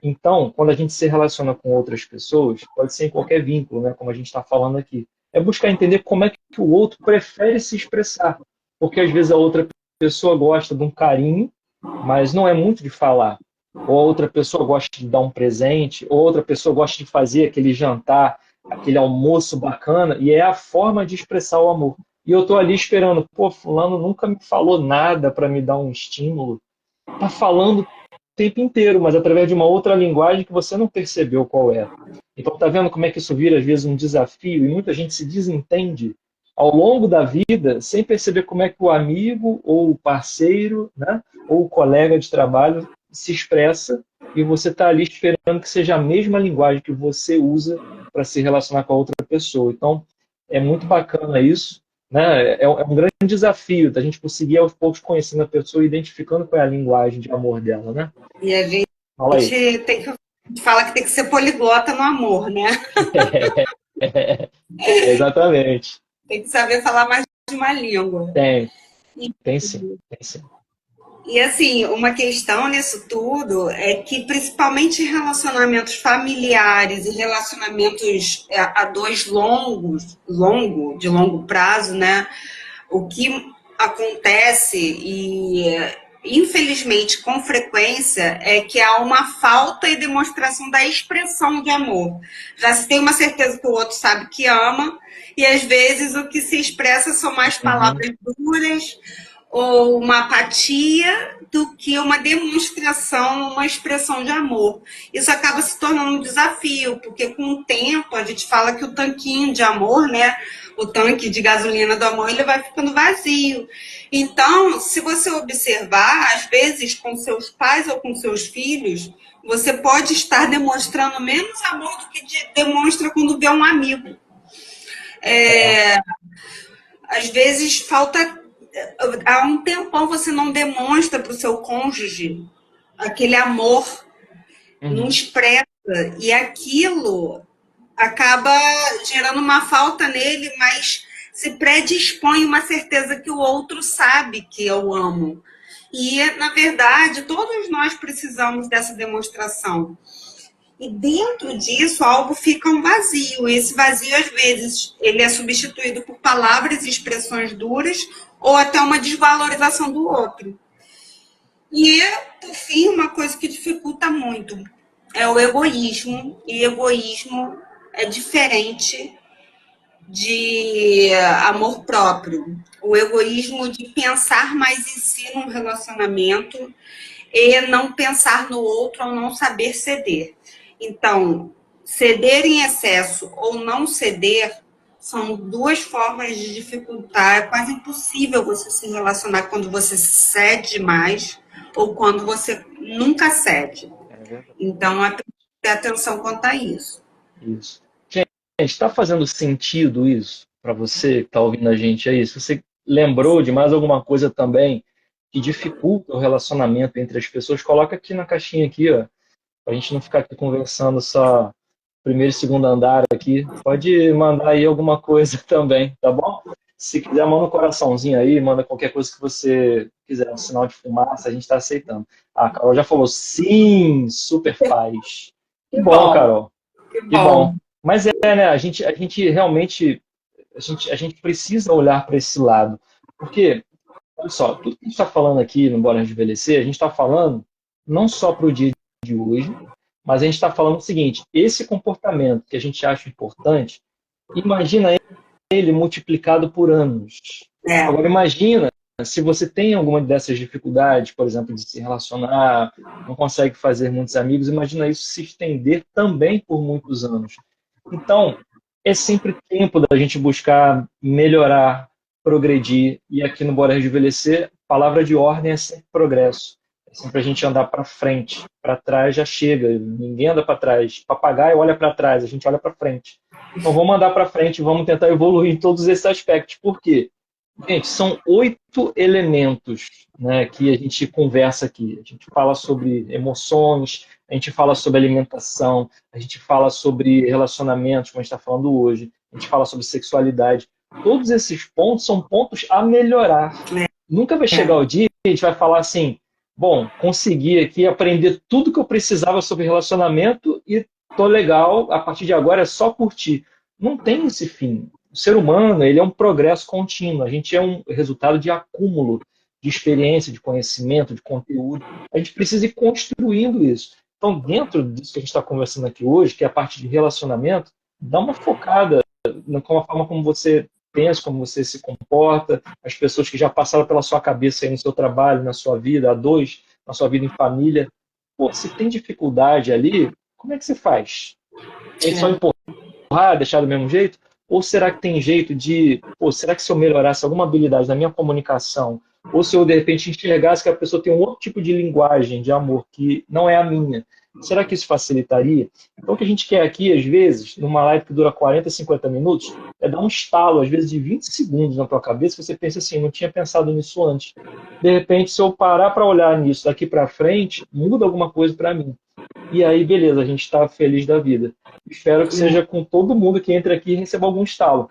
Então, quando a gente se relaciona com outras pessoas, pode ser em qualquer vínculo, né, como a gente está falando aqui, é buscar entender como é que o outro prefere se expressar. Porque às vezes a outra pessoa gosta de um carinho, mas não é muito de falar. Ou a outra pessoa gosta de dar um presente, ou outra pessoa gosta de fazer aquele jantar, aquele almoço bacana, e é a forma de expressar o amor. E eu estou ali esperando, pô, fulano nunca me falou nada para me dar um estímulo. Tá falando tempo inteiro, mas através de uma outra linguagem que você não percebeu qual é. Então, tá vendo como é que isso vira, às vezes, um desafio e muita gente se desentende ao longo da vida sem perceber como é que o amigo ou o parceiro, né, ou o colega de trabalho se expressa e você está ali esperando que seja a mesma linguagem que você usa para se relacionar com a outra pessoa. Então, é muito bacana isso, né? É um grande desafio da gente conseguir aos poucos conhecendo a pessoa e identificando qual é a linguagem de amor dela, né? E a gente Fala aí. tem que fala que tem que ser poliglota no amor, né? Exatamente. Tem que saber falar mais de uma língua. Tem sim, tem sim. E assim, uma questão nisso tudo é que, principalmente em relacionamentos familiares e relacionamentos a dois de longo prazo, né? O que acontece e infelizmente com frequência é que há uma falta e demonstração da expressão de amor. Já se tem uma certeza que o outro sabe que ama e às vezes o que se expressa são mais palavras duras ou uma apatia do que uma demonstração, uma expressão de amor. Isso acaba se tornando um desafio, porque com o tempo a gente fala que o tanquinho de amor, né, o tanque de gasolina do amor, ele vai ficando vazio. Então, se você observar, às vezes com seus pais ou com seus filhos, você pode estar demonstrando menos amor do que demonstra quando vê um amigo. Às vezes falta. Há um tempão você não demonstra para o seu cônjuge aquele amor, não expressa, e aquilo acaba gerando uma falta nele, mas se predispõe uma certeza que o outro sabe que eu amo. E, na verdade, todos nós precisamos dessa demonstração. E dentro disso, algo fica um vazio. E esse vazio, às vezes, ele é substituído por palavras e expressões duras ou até uma desvalorização do outro. E, por fim, uma coisa que dificulta muito é o egoísmo. E egoísmo é diferente de amor próprio. O egoísmo de pensar mais em si num relacionamento, e não pensar no outro ou não saber ceder. Então, ceder em excesso ou não ceder são duas formas de dificultar. É quase impossível você se relacionar quando você cede demais ou quando você nunca cede. Então, é preciso ter atenção quanto a isso. Isso. Gente, está fazendo sentido isso para você que está ouvindo a gente aí? Se você lembrou de mais alguma coisa também que dificulta o relacionamento entre as pessoas, coloca aqui na caixinha aqui, ó, para a gente não ficar aqui conversando só primeiro e segundo andar aqui. Pode mandar aí alguma coisa também, tá bom? Se quiser, manda um coraçãozinho aí, manda qualquer coisa que você quiser, um sinal de fumaça, a gente está aceitando. A Carol já falou, sim, super faz. Que bom, Carol. Que Que bom. bom. Mas né? A gente realmente a gente precisa olhar para esse lado. Porque, olha só, tudo que a gente está falando aqui no Bora Envelhecer, a gente está falando não só para o dia de hoje, mas a gente está falando o seguinte: esse comportamento que a gente acha importante, imagina ele multiplicado por anos. É. Agora, imagina se você tem alguma dessas dificuldades, por exemplo, de se relacionar, não consegue fazer muitos amigos, imagina isso se estender também por muitos anos. Então, é sempre tempo da gente buscar melhorar, progredir, e aqui no Bora Rejuvenescer, palavra de ordem é sempre progresso. É sempre a gente andar para frente, para trás já chega, ninguém anda para trás. Papagaio olha para trás, a gente olha para frente. Então vamos andar para frente, vamos tentar evoluir em todos esses aspectos. Por quê? Gente, são 8 elementos, né, que a gente conversa aqui. A gente fala sobre emoções, a gente fala sobre alimentação, a gente fala sobre relacionamentos, como a gente está falando hoje, a gente fala sobre sexualidade. Todos esses pontos são pontos a melhorar. Nunca vai chegar o dia que a gente vai falar assim, bom, consegui aqui aprender tudo que eu precisava sobre relacionamento e tô legal, a partir de agora é só curtir. Não tem esse fim. O ser humano, ele é um progresso contínuo. A gente é um resultado de acúmulo de experiência, de conhecimento, de conteúdo. A gente precisa ir construindo isso. Então, dentro disso que a gente está conversando aqui hoje, que é a parte de relacionamento, dá uma focada na forma como você pensa, como você se comporta, as pessoas que já passaram pela sua cabeça aí no seu trabalho, na sua vida, a dois, na sua vida em família. Pô, se tem dificuldade ali, como é que você faz? É só empurrar, deixar do mesmo jeito? Ou será que tem jeito de, pô, será que se eu melhorasse alguma habilidade na minha comunicação, ou se eu de repente enxergasse que a pessoa tem um outro tipo de linguagem de amor que não é a minha, será que isso facilitaria? Então o que a gente quer aqui, às vezes, numa live que dura 40, 50 minutos, é dar um estalo, às vezes de 20 segundos na tua cabeça, que você pensa assim, não tinha pensado nisso antes. De repente, se eu parar para olhar nisso daqui para frente, muda alguma coisa para mim. E aí, beleza, a gente está feliz da vida. Espero que seja com todo mundo que entra aqui e receba algum estalo.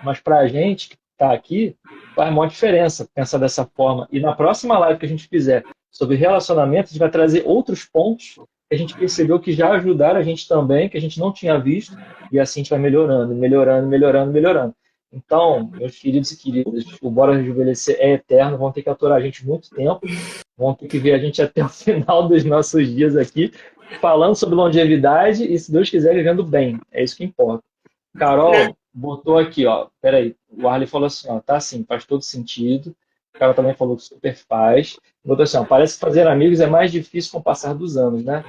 Mas para a gente que está aqui, faz uma diferença pensar dessa forma. E na próxima live que a gente fizer sobre relacionamento, a gente vai trazer outros pontos que a gente percebeu que já ajudaram a gente também, que a gente não tinha visto, e assim a gente vai melhorando, melhorando, melhorando, melhorando. Então, meus queridos e queridas, o Bora Rejuvenescer é eterno, vão ter que aturar a gente muito tempo, vão ter que ver a gente até o final dos nossos dias aqui, falando sobre longevidade e, se Deus quiser, vivendo bem. É isso que importa. Carol botou aqui, ó. Peraí. O Arley falou assim, ó. Tá assim, faz todo sentido. O Carol também falou que super faz. Botou assim, ó. Parece que fazer amigos é mais difícil com o passar dos anos, né?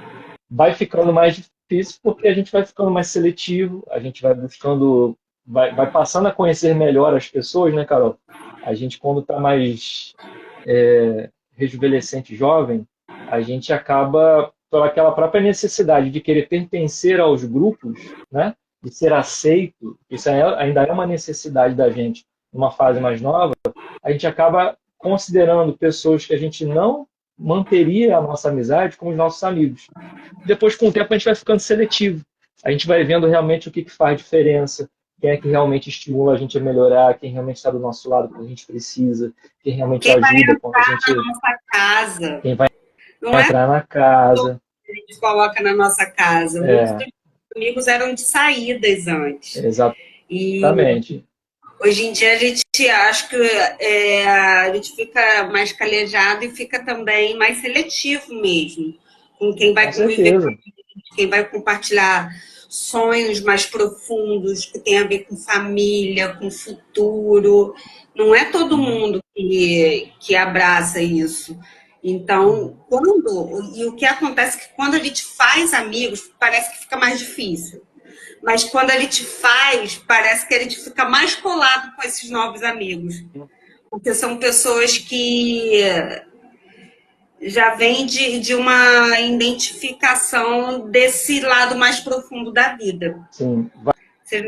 Vai ficando mais difícil porque a gente vai ficando mais seletivo, a gente vai buscando, vai passando a conhecer melhor as pessoas, né, Carol? A gente, quando tá mais rejuvenescente, jovem, a gente acaba por aquela própria necessidade de querer pertencer aos grupos, né? De ser aceito, isso ainda é uma necessidade da gente numa fase mais nova, a gente acaba considerando pessoas que a gente não manteria a nossa amizade como os nossos amigos. Depois, com o tempo, a gente vai ficando seletivo. A gente vai vendo realmente o que faz diferença, quem é que realmente estimula a gente a melhorar, quem realmente está do nosso lado quando a gente precisa, quem realmente ajuda quando a gente... Quem vai entrar na nossa casa. Quem vai não entrar na casa. A gente coloca na nossa casa. Muitos dos amigos eram de saídas antes. Exatamente. E hoje em dia a gente acha que a gente fica mais calejado e fica também mais seletivo mesmo. Com quem vai conviver com a gente, quem vai compartilhar sonhos mais profundos, que tem a ver com família, com futuro. Não é todo mundo que abraça isso. Então, e o que acontece é que quando a gente faz amigos, parece que fica mais difícil. Mas quando a gente faz, parece que a gente fica mais colado com esses novos amigos. Porque são pessoas que já vêm de uma identificação desse lado mais profundo da vida. Sim,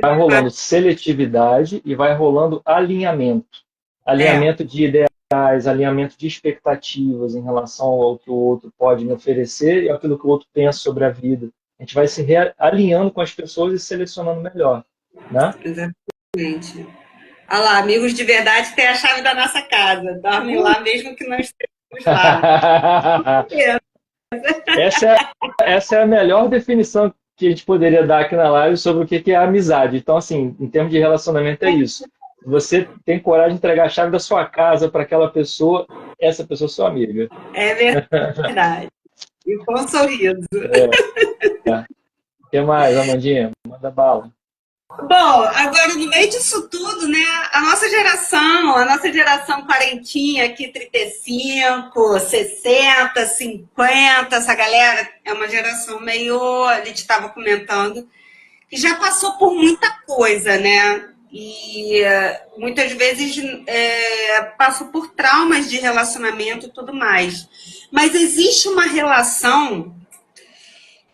vai rolando seletividade e vai rolando alinhamento. Alinhamento de ideais, alinhamento de expectativas em relação ao que o outro pode me oferecer e aquilo que o outro pensa sobre a vida. A gente vai se alinhando com as pessoas e selecionando melhor, né? Exatamente. Olha lá, amigos de verdade têm a chave da nossa casa. Dormem lá mesmo que não estejamos lá. Essa é a melhor definição que a gente poderia dar aqui na live sobre o que é a amizade. Então, assim, em termos de relacionamento é isso. Você tem coragem de entregar a chave da sua casa para aquela pessoa, essa pessoa é sua amiga. É verdade. E com um sorriso. O que mais, Amandinha? Manda bala. Bom, agora no meio disso tudo, né, a nossa geração quarentinha aqui, 35, 60, 50, essa galera é uma geração meio, a gente estava comentando, que já passou por muita coisa, né? E muitas vezes passou por traumas de relacionamento e tudo mais. Mas existe uma relação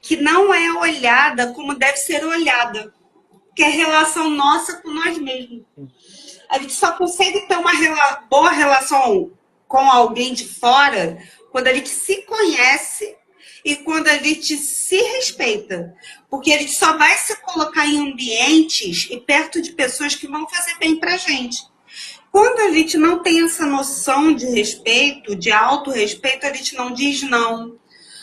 que não é olhada como deve ser olhada, que é a relação nossa com nós mesmos. A gente só consegue ter uma boa relação com alguém de fora quando a gente se conhece e quando a gente se respeita. Porque a gente só vai se colocar em ambientes e perto de pessoas que vão fazer bem pra gente. Quando a gente não tem essa noção de respeito, de autorrespeito, a gente não diz não.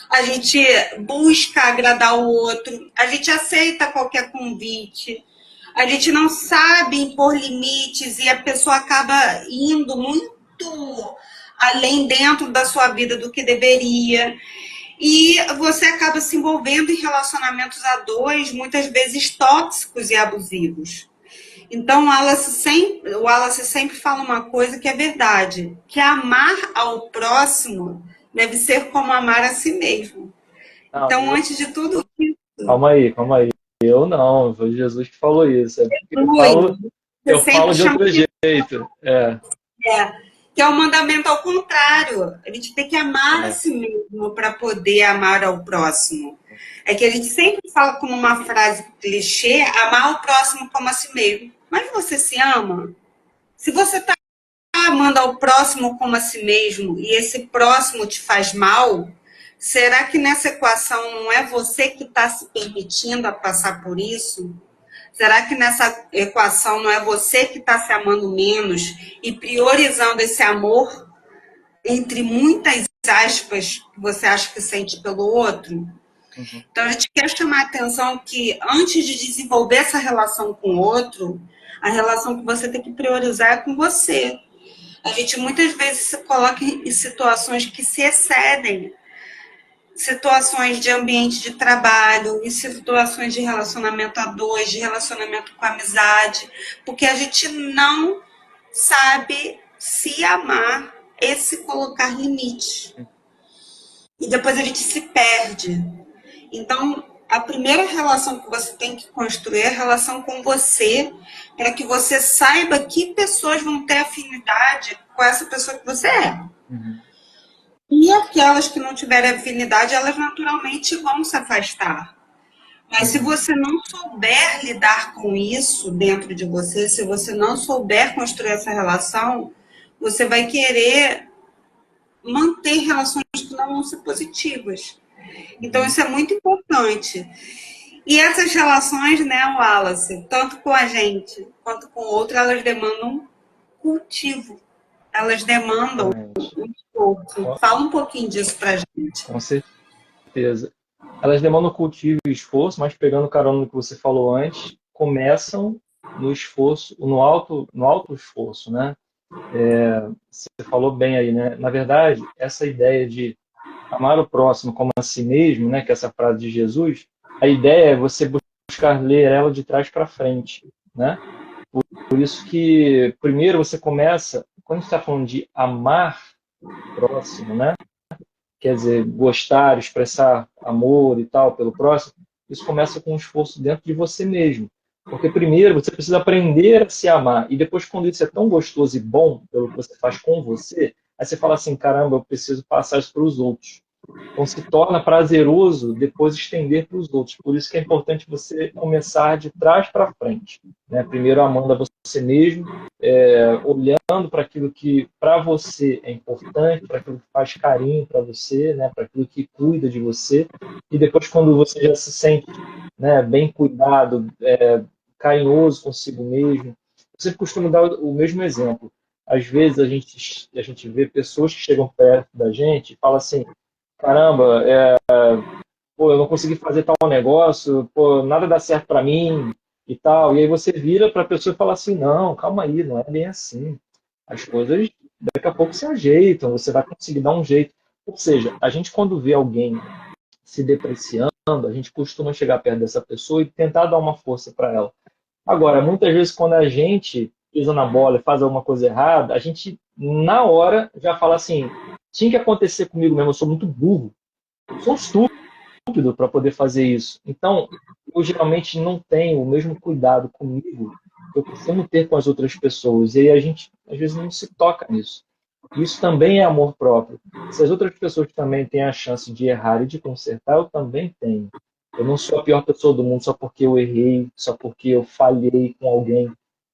A gente busca agradar o outro, a gente aceita qualquer convite, a gente não sabe impor limites e a pessoa acaba indo muito além dentro da sua vida do que deveria. E você acaba se envolvendo em relacionamentos a dois, muitas vezes tóxicos e abusivos. Então, o Wallace sempre fala uma coisa que é verdade, que amar ao próximo deve ser como amar a si mesmo. Então, antes de tudo isso... Calma aí. Eu não, foi Jesus que falou isso. Eu falo de outro jeito. Que é o mandamento ao contrário. A gente tem que amar a si mesmo para poder amar ao próximo. É que a gente sempre fala como uma frase clichê, amar o próximo como a si mesmo. Mas você se ama? Se você está amando ao próximo como a si mesmo e esse próximo te faz mal, será que nessa equação não é você que está se permitindo a passar por isso? Será que nessa equação não é você que está se amando menos e priorizando esse amor entre muitas aspas que você acha que sente pelo outro? Então, a gente quer chamar a atenção que antes de desenvolver essa relação com o outro, a relação que você tem que priorizar é com você. A gente muitas vezes se coloca em situações que se excedem, situações de ambiente de trabalho, em situações de relacionamento a dois, de relacionamento com amizade, porque a gente não sabe se amar e se colocar limites. E depois a gente se perde. Então, a primeira relação que você tem que construir é a relação com você, para que você saiba que pessoas vão ter afinidade com essa pessoa que você é. E aquelas que não tiverem afinidade, elas naturalmente vão se afastar. Mas se você não souber lidar com isso dentro de você, se você não souber construir essa relação, você vai querer manter relações que não vão ser positivas. Então, isso é muito importante. E essas relações, né, Wallace, tanto com a gente quanto com o outro, elas demandam cultivo. Elas demandam um esforço. Fala um pouquinho disso pra gente. Com certeza. Elas demandam cultivo e esforço, mas pegando carona no que você falou antes, começam no esforço, no alto esforço, né? Você falou bem aí, né? Na verdade, essa ideia de amar o próximo como a si mesmo, né? Que é essa frase de Jesus, a ideia é você buscar ler ela de trás para frente, né? Por isso que primeiro você começa, quando a gente está falando de amar o próximo, né? quer dizer, gostar, expressar amor e tal pelo próximo, isso começa com um esforço dentro de você mesmo. Porque primeiro você precisa aprender a se amar. E depois, quando isso é tão gostoso e bom pelo que você faz com você, aí você fala assim, caramba, eu preciso passar isso para os outros. Então se torna prazeroso depois estender para os outros. Por isso que é importante você começar de trás para frente, né? Primeiro amando a você mesmo, olhando para aquilo que para você é importante, para aquilo que faz carinho para você, né? Para aquilo que cuida de você. E depois quando você já se sente, né, bem cuidado, carinhoso consigo mesmo. Eu sempre costumo dar o mesmo exemplo. Às vezes a gente vê pessoas que chegam perto da gente e falam assim, caramba, pô, eu não consegui fazer tal negócio, pô, nada dá certo para mim e tal. E aí você vira para a pessoa e fala assim, não, calma aí, não é bem assim. As coisas daqui a pouco se ajeitam, você vai conseguir dar um jeito. Ou seja, a gente quando vê alguém se depreciando, a gente costuma chegar perto dessa pessoa e tentar dar uma força para ela. Agora, muitas vezes quando a gente pisa na bola e faz alguma coisa errada, a gente na hora já fala assim, tinha que acontecer comigo mesmo, eu sou muito burro, eu sou um estúpido para poder fazer isso. Então, eu geralmente não tenho o mesmo cuidado comigo que eu costumo ter com as outras pessoas. E aí a gente, às vezes, não se toca nisso. Isso também é amor próprio. Se as outras pessoas também têm a chance de errar e de consertar, eu também tenho. Eu não sou a pior pessoa do mundo só porque eu errei, só porque eu falhei com alguém.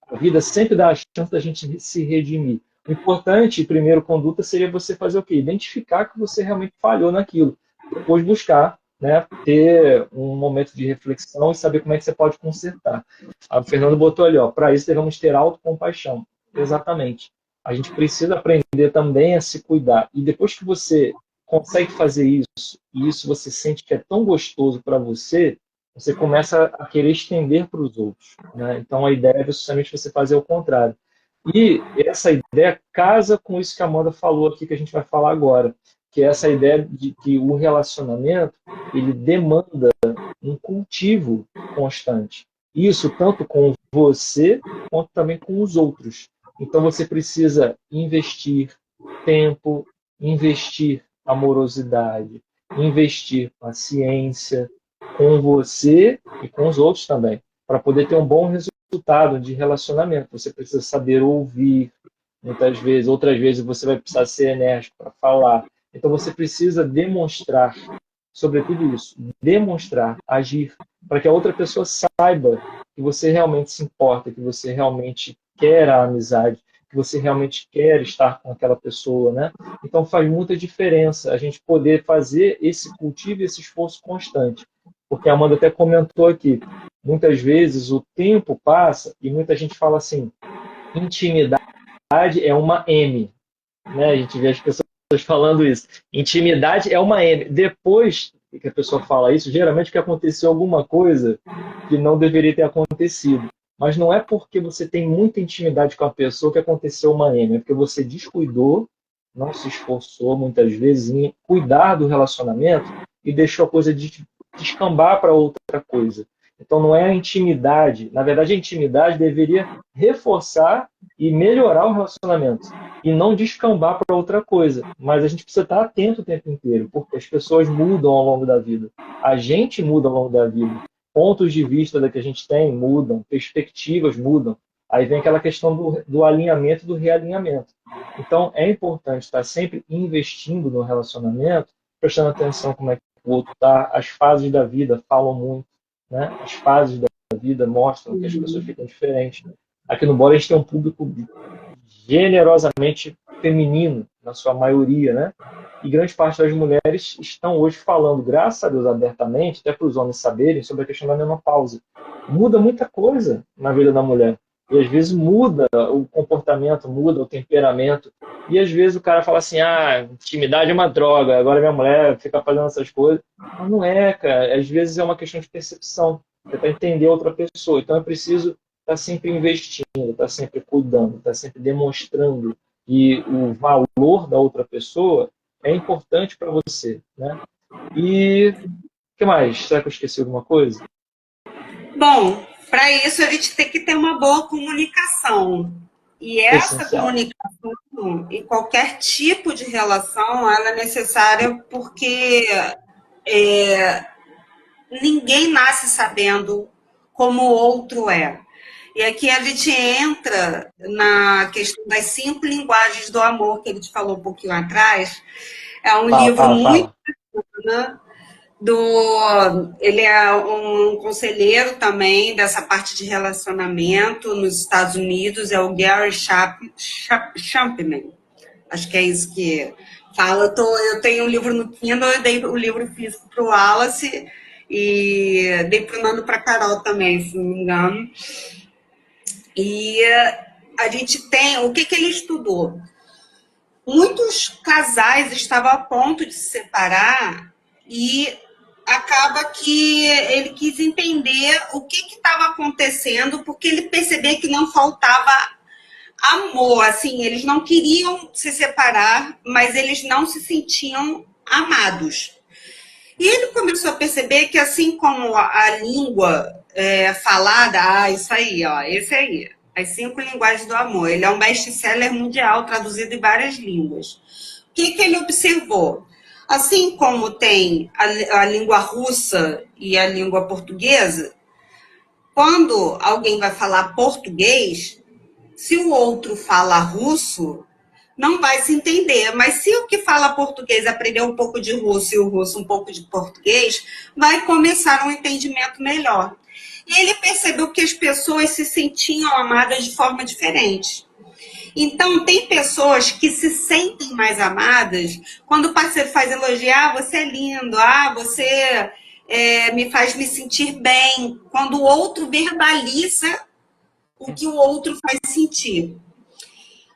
A vida sempre dá a chance da gente se redimir. O importante, primeiro, conduta, seria você fazer o quê? Identificar que você realmente falhou naquilo. Depois buscar, né, ter um momento de reflexão e saber como é que você pode consertar. O Fernando botou ali, ó, para isso devemos ter autocompaixão. Exatamente. A gente precisa aprender também a se cuidar. E depois que você consegue fazer isso, e isso você sente que é tão gostoso para você, você começa a querer estender para os outros, né? Então a ideia é justamente você fazer o contrário. E essa ideia casa com isso que a Amanda falou aqui, que a gente vai falar agora, que é essa ideia de que o relacionamento ele demanda um cultivo constante. Isso tanto com você quanto também com os outros. Então você precisa investir tempo, investir amorosidade, investir paciência com você e com os outros também, para poder ter um bom resultado de relacionamento. Você precisa saber ouvir, muitas vezes, outras vezes você vai precisar ser enérgico para falar. Então você precisa demonstrar, sobretudo isso, demonstrar, agir, para que a outra pessoa saiba que você realmente se importa, que você realmente quer a amizade, que você realmente quer estar com aquela pessoa, né? Então faz muita diferença a gente poder fazer esse cultivo e esse esforço constante. Porque a Amanda até comentou aqui, muitas vezes o tempo passa e muita gente fala assim, intimidade é uma M, né? A gente vê as pessoas falando isso. Intimidade é uma M. Depois que a pessoa fala isso, geralmente que aconteceu alguma coisa que não deveria ter acontecido. Mas não é porque você tem muita intimidade com a pessoa que aconteceu uma M, é porque você descuidou, não se esforçou muitas vezes em cuidar do relacionamento e deixou a coisa descambar para outra coisa. Então não é a intimidade. Na verdade, a intimidade deveria reforçar e melhorar o relacionamento e não descambar para outra coisa. Mas a gente precisa estar atento o tempo inteiro, porque as pessoas mudam ao longo da vida. A gente muda ao longo da vida. Pontos de vista da que a gente tem mudam, perspectivas mudam. Aí vem aquela questão do alinhamento e do realinhamento. Então é importante estar sempre investindo no relacionamento, prestando atenção como é que o outro está. As fases da vida falam muito, né? As fases da vida mostram que as pessoas ficam diferentes. Aqui no Bora a gente tem um público generosamente feminino, na sua maioria, né? E grande parte das mulheres estão hoje falando, graças a Deus, abertamente, até para os homens saberem, sobre a questão da menopausa. Muda muita coisa na vida da mulher. E às vezes muda o comportamento, muda o temperamento. E às vezes o cara fala assim, intimidade é uma droga, agora minha mulher fica fazendo essas coisas. Mas não é, cara. Às vezes é uma questão de percepção, é para entender outra pessoa. Então é preciso estar sempre investindo, estar sempre cuidando, estar sempre demonstrando que o valor da outra pessoa é importante para você, né? E o que mais? Será que eu esqueci alguma coisa? Bom, para isso a gente tem que ter uma boa comunicação. E essa Essencial. comunicação, em qualquer tipo de relação, ela é necessária porque é, ninguém nasce sabendo como o outro é. E aqui a gente entra na questão das 5 linguagens do amor, que ele te falou um pouquinho atrás. É um Fala, livro fala, muito, fala. né, ele é um conselheiro também dessa parte de relacionamento nos Estados Unidos, é o Gary Chapman. Acho que é isso que fala. Eu tenho um livro no Kindle, eu dei o livro físico para o Wallace e dei para o Nando para a Carol também, se não me engano. E a gente tem... O que ele estudou? Muitos casais estavam a ponto de se separar e acaba que ele quis entender o que estava acontecendo, porque ele percebeu que não faltava amor, assim, eles não queriam se separar, mas eles não se sentiam amados. E ele começou a perceber que, assim como a língua falada, isso aí, ó, esse aí, As 5 Linguagens do Amor, ele é um best-seller mundial, traduzido em várias línguas. O que ele observou? Assim como tem a língua russa e a língua portuguesa, quando alguém vai falar português, se o outro fala russo, não vai se entender. Mas se o que fala português aprender um pouco de russo e o russo um pouco de português, vai começar um entendimento melhor. E ele percebeu que as pessoas se sentiam amadas de forma diferente. Então, tem pessoas que se sentem mais amadas quando o parceiro faz elogiar, você é lindo, você me faz me sentir bem. Quando o outro verbaliza o que o outro faz sentir.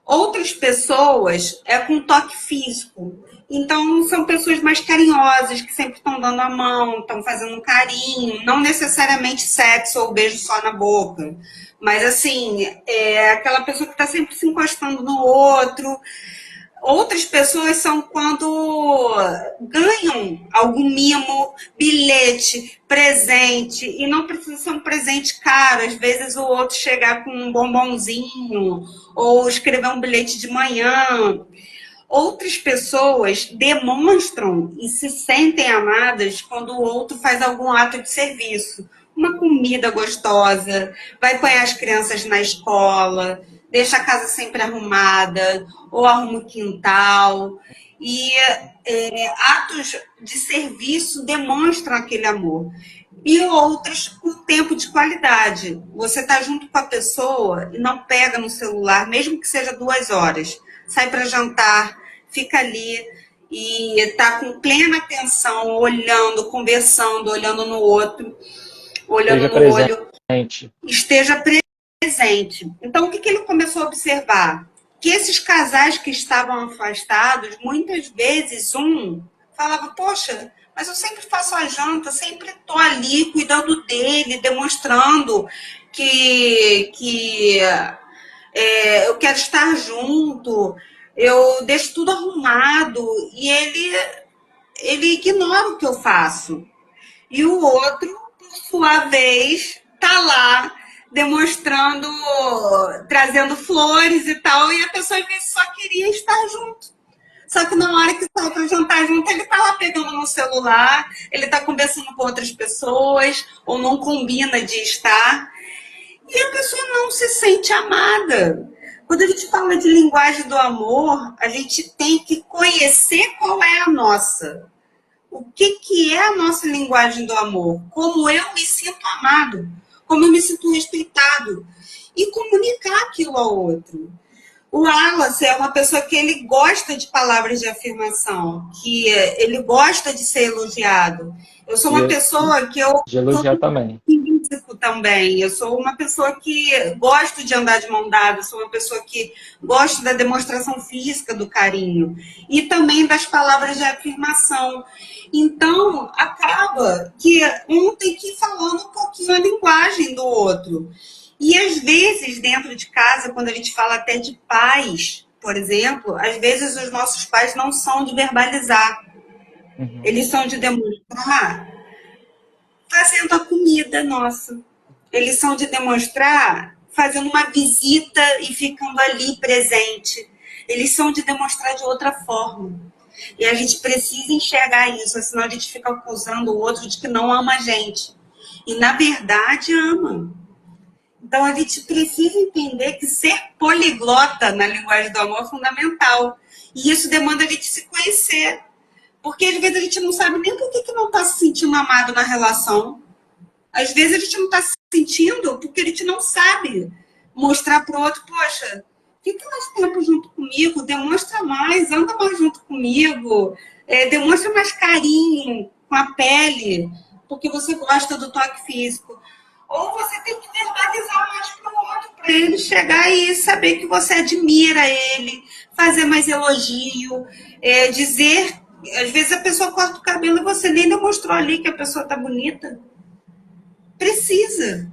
Outras pessoas é com toque físico. Então, são pessoas mais carinhosas, que sempre estão dando a mão, estão fazendo um carinho, não necessariamente sexo ou beijo só na boca. Mas, assim, é aquela pessoa que está sempre se encostando no outro. Outras pessoas são quando ganham algum mimo, bilhete, presente, e não precisa ser um presente caro. Às vezes o outro chegar com um bombonzinho ou escrever um bilhete de manhã. Outras pessoas demonstram e se sentem amadas quando o outro faz algum ato de serviço. Uma comida gostosa, vai pôr as crianças na escola, deixa a casa sempre arrumada, ou arruma o quintal. E atos de serviço demonstram aquele amor. E outras com tempo de qualidade. Você está junto com a pessoa e não pega no celular, mesmo que seja 2 horas. Sai para jantar, fica ali e está com plena atenção, olhando, conversando, olhando no outro, olhando Seja no olho, presente. esteja presente. Então, o que ele começou a observar? Que esses casais que estavam afastados, muitas vezes um falava, poxa, mas eu sempre faço a janta, sempre estou ali cuidando dele, demonstrando que eu quero estar junto, eu deixo tudo arrumado, e ele ignora o que eu faço. E o outro, por sua vez, tá lá demonstrando, trazendo flores e tal, e a pessoa às vezes só queria estar junto. Só que na hora que sai para jantar junto, ele tá lá pegando no celular, ele tá conversando com outras pessoas, ou não combina de estar, e a pessoa não se sente amada. Quando a gente fala de linguagem do amor, a gente tem que conhecer qual é a nossa. O que é a nossa linguagem do amor? Como eu me sinto amado, como eu me sinto respeitado. E comunicar aquilo ao outro. O Wallace é uma pessoa que ele gosta de palavras de afirmação, que ele gosta de ser elogiado. Eu sou uma pessoa que eu De elogiar também. físico também. Eu sou uma pessoa que gosto de andar de mão dada, sou uma pessoa que gosto da demonstração física do carinho e também das palavras de afirmação. Então, acaba que um tem que ir falando um pouquinho a linguagem do outro. E às vezes, dentro de casa, quando a gente fala até de pais, por exemplo, às vezes os nossos pais não são de verbalizar. Uhum. Eles são de demonstrar fazendo a comida nossa. Eles são de demonstrar fazendo uma visita e ficando ali presente. Eles são de demonstrar de outra forma. E a gente precisa enxergar isso, senão a gente fica acusando o outro de que não ama a gente. E, na verdade, ama. Então, a gente precisa entender que ser poliglota na linguagem do amor é fundamental. E isso demanda a gente se conhecer. Porque, às vezes, a gente não sabe nem por que não está se sentindo amado na relação. Às vezes, a gente não está se sentindo porque a gente não sabe mostrar para o outro, poxa, fica mais tempo junto comigo, demonstra mais, anda mais junto comigo, demonstra mais carinho com a pele, porque você gosta do toque físico. Ou você tem que verbalizar mais para o outro, para ele chegar e saber que você admira ele, fazer mais elogio, dizer. Às vezes a pessoa corta o cabelo e você nem demonstrou ali que a pessoa está bonita. Precisa,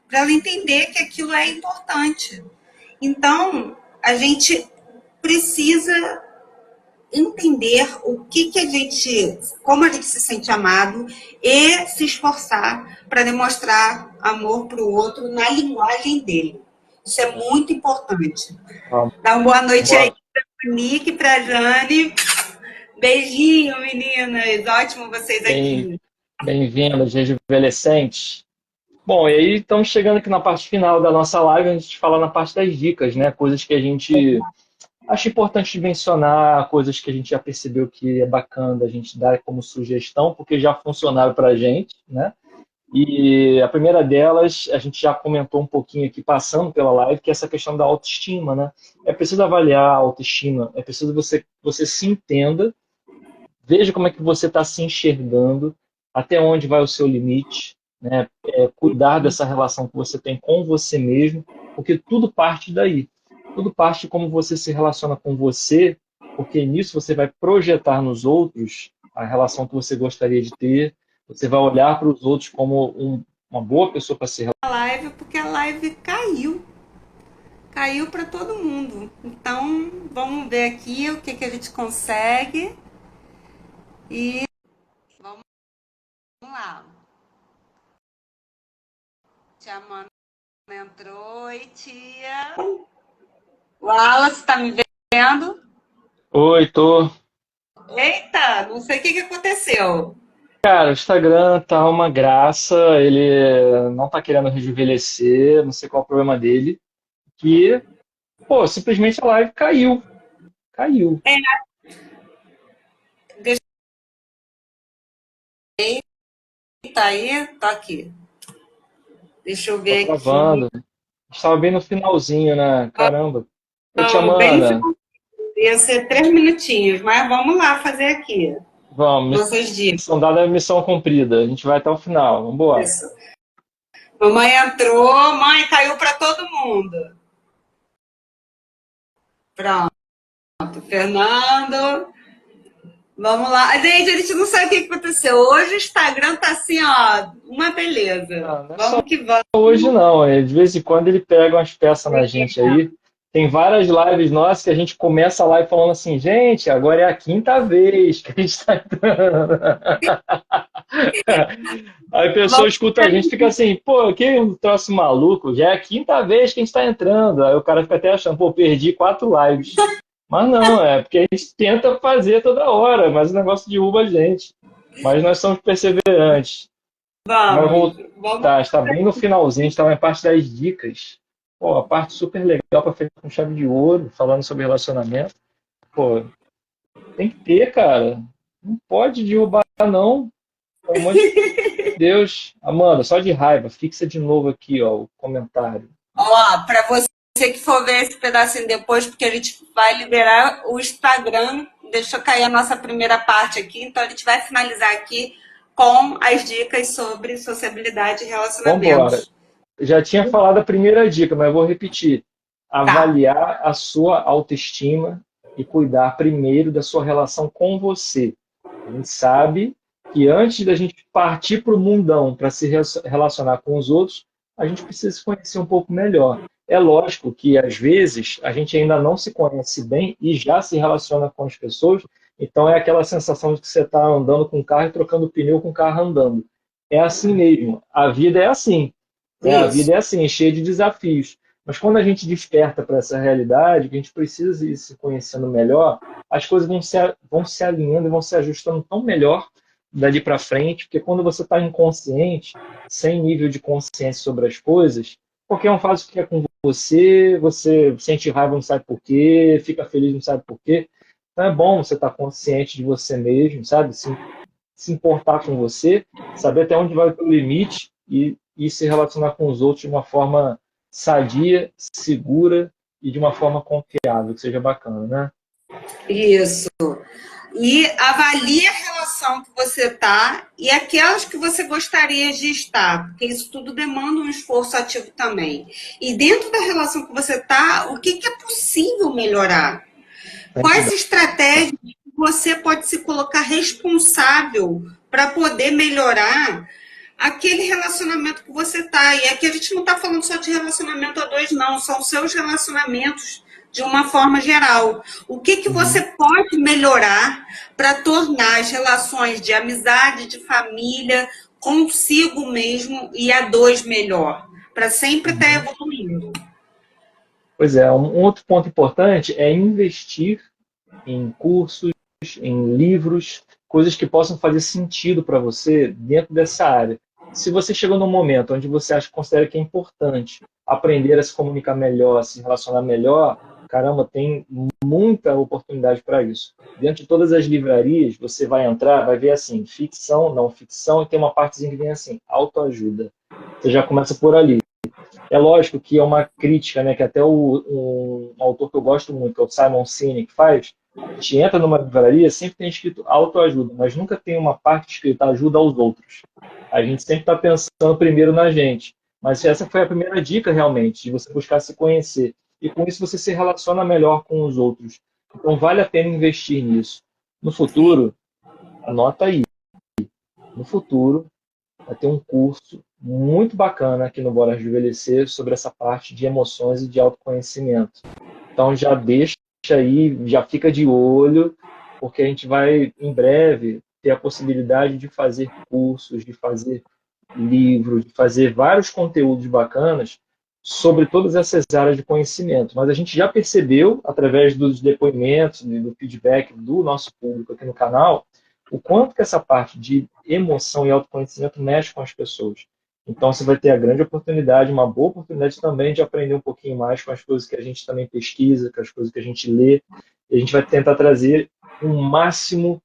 para ela entender que aquilo é importante. Então, a gente precisa entender o que a gente, como a gente se sente amado e se esforçar para demonstrar amor para o outro na linguagem dele. Isso é muito importante. Dá uma boa noite aí para o Nick, para a Jane. Beijinho, meninas. Ótimo vocês aqui. Bem-vindos, rejuvenescentes. Bom, e aí estamos chegando aqui na parte final da nossa live, a gente fala na parte das dicas, né? Coisas que a gente acha importante mencionar, coisas que a gente já percebeu que é bacana a gente dar como sugestão, porque já funcionaram para a gente, né? E a primeira delas, a gente já comentou um pouquinho aqui, passando pela live, que é essa questão da autoestima, né? É preciso avaliar a autoestima, é preciso você se entenda, veja como é que você está se enxergando, até onde vai o seu limite, né? Cuidar dessa relação que você tem com você mesmo, porque tudo parte daí. Tudo parte de como você se relaciona com você, porque nisso você vai projetar nos outros a relação que você gostaria de ter, você vai olhar para os outros como uma boa pessoa para se relacionar. A live, porque a live caiu. Caiu para todo mundo. Então, vamos ver aqui o que a gente consegue. E vamos lá. Tia Amanda entrou. Oi, tia. Wallace, tá me vendo? Oi, tô. Eita, não sei o que aconteceu. Cara, o Instagram tá uma graça, ele não tá querendo rejuvenescer, não sei qual é o problema dele, que, pô, simplesmente a live caiu. Caiu. Deixa eu... Tá aí? Tá aqui. Deixa eu ver Tô aqui. travando. Estava bem no finalzinho, né? Caramba. Oi, tia Não, bem Amanda. ia ser 3 minutinhos, mas vamos lá fazer aqui. Vamos, Nossas dicas. missão dada é missão cumprida. A gente vai até o final. Vamos embora. Isso. Mamãe entrou, mãe caiu para todo mundo. Pronto. Fernando. Vamos lá. Gente, a gente não sabe o que aconteceu. Hoje o Instagram tá assim, ó, uma beleza. Não é Vamos só que vamos. hoje não. De vez em quando ele pega umas peças na gente aí. Tem várias lives nossas que a gente começa a live falando assim, gente, agora é a 5ª vez que a gente está entrando. Aí a pessoa escuta a gente e fica assim, pô, que um troço maluco, já é a 5ª vez que a gente está entrando. Aí o cara fica até achando, pô, perdi 4 lives. Mas não, é porque a gente tenta fazer toda hora, mas o negócio derruba a gente. Mas nós somos perseverantes. Vamos. Tá, está bem no finalzinho, a gente está na parte das dicas. Pô, a parte super legal para fechar com chave de ouro, falando sobre relacionamento. Pô, tem que ter, cara. Não pode derrubar, não. Pelo amor de Deus. Amanda, só de raiva, fixa de novo aqui, ó, o comentário. Ó, para você que for ver esse pedacinho depois, porque a gente vai liberar o Instagram, deixa cair a nossa primeira parte aqui, então a gente vai finalizar aqui com as dicas sobre sociabilidade e relacionamentos. Vambora. Já tinha falado a primeira dica, mas eu vou repetir. Avaliar a sua autoestima e cuidar primeiro da sua relação com você. A gente sabe que antes da gente partir para o mundão para se relacionar com os outros, a gente precisa se conhecer um pouco melhor. É lógico que, às vezes, a gente ainda não se conhece bem e já se relaciona com as pessoas, então é aquela sensação de que você está andando com o carro e trocando pneu com o carro andando. É assim mesmo. A vida é assim. A vida é assim, cheia de desafios. Mas quando a gente desperta para essa realidade, que a gente precisa ir se conhecendo melhor, as coisas vão se alinhando e vão se ajustando tão melhor dali para frente, porque quando você está inconsciente, sem nível de consciência sobre as coisas, qualquer um faz o que quer com você, você sente raiva, não sabe por quê, fica feliz, não sabe por quê. Então é bom você estar consciente de você mesmo, sabe? Se importar com você, saber até onde vai o teu limite e se relacionar com os outros de uma forma sadia, segura e de uma forma confiável, que seja bacana, né? Isso. E avalie a relação que você está e aquelas que você gostaria de estar, porque isso tudo demanda um esforço ativo também. E dentro da relação que você está, o que é possível melhorar? Quais estratégias você pode se colocar responsável para poder melhorar aquele relacionamento que você está? E aqui a gente não está falando só de relacionamento a dois, não. São seus relacionamentos de uma forma geral. O que você pode melhorar para tornar as relações de amizade, de família, consigo mesmo e a dois melhor? Para sempre estar evoluindo. Pois é, um outro ponto importante é investir em cursos, em livros, coisas que possam fazer sentido para você dentro dessa área. Se você chegou num momento onde você considera que é importante aprender a se comunicar melhor, a se relacionar melhor, caramba, tem muita oportunidade para isso. Dentro de todas as livrarias, você vai entrar, vai ver assim, ficção, não ficção, e tem uma partezinha que vem assim, autoajuda. Você já começa por ali. É lógico que é uma crítica, né, que até um autor que eu gosto muito, que é o Simon Sinek, faz. A gente entra numa livraria, sempre tem escrito autoajuda, mas nunca tem uma parte escrita ajuda aos outros. A gente sempre está pensando primeiro na gente. Mas essa foi a primeira dica, realmente, de você buscar se conhecer. E com isso você se relaciona melhor com os outros. Então vale a pena investir nisso. No futuro, anota aí, no futuro vai ter um curso muito bacana aqui no Bora Rejuvenescer sobre essa parte de emoções e de autoconhecimento. Então já deixa aí, já fica de olho, porque a gente vai, em breve, ter a possibilidade de fazer cursos, de fazer livros, de fazer vários conteúdos bacanas sobre todas essas áreas de conhecimento. Mas a gente já percebeu, através dos depoimentos, do feedback do nosso público aqui no canal, o quanto que essa parte de emoção e autoconhecimento mexe com as pessoas. Então você vai ter a grande oportunidade, uma boa oportunidade também de aprender um pouquinho mais com as coisas que a gente também pesquisa, com as coisas que a gente lê. E a gente vai tentar trazer um máximo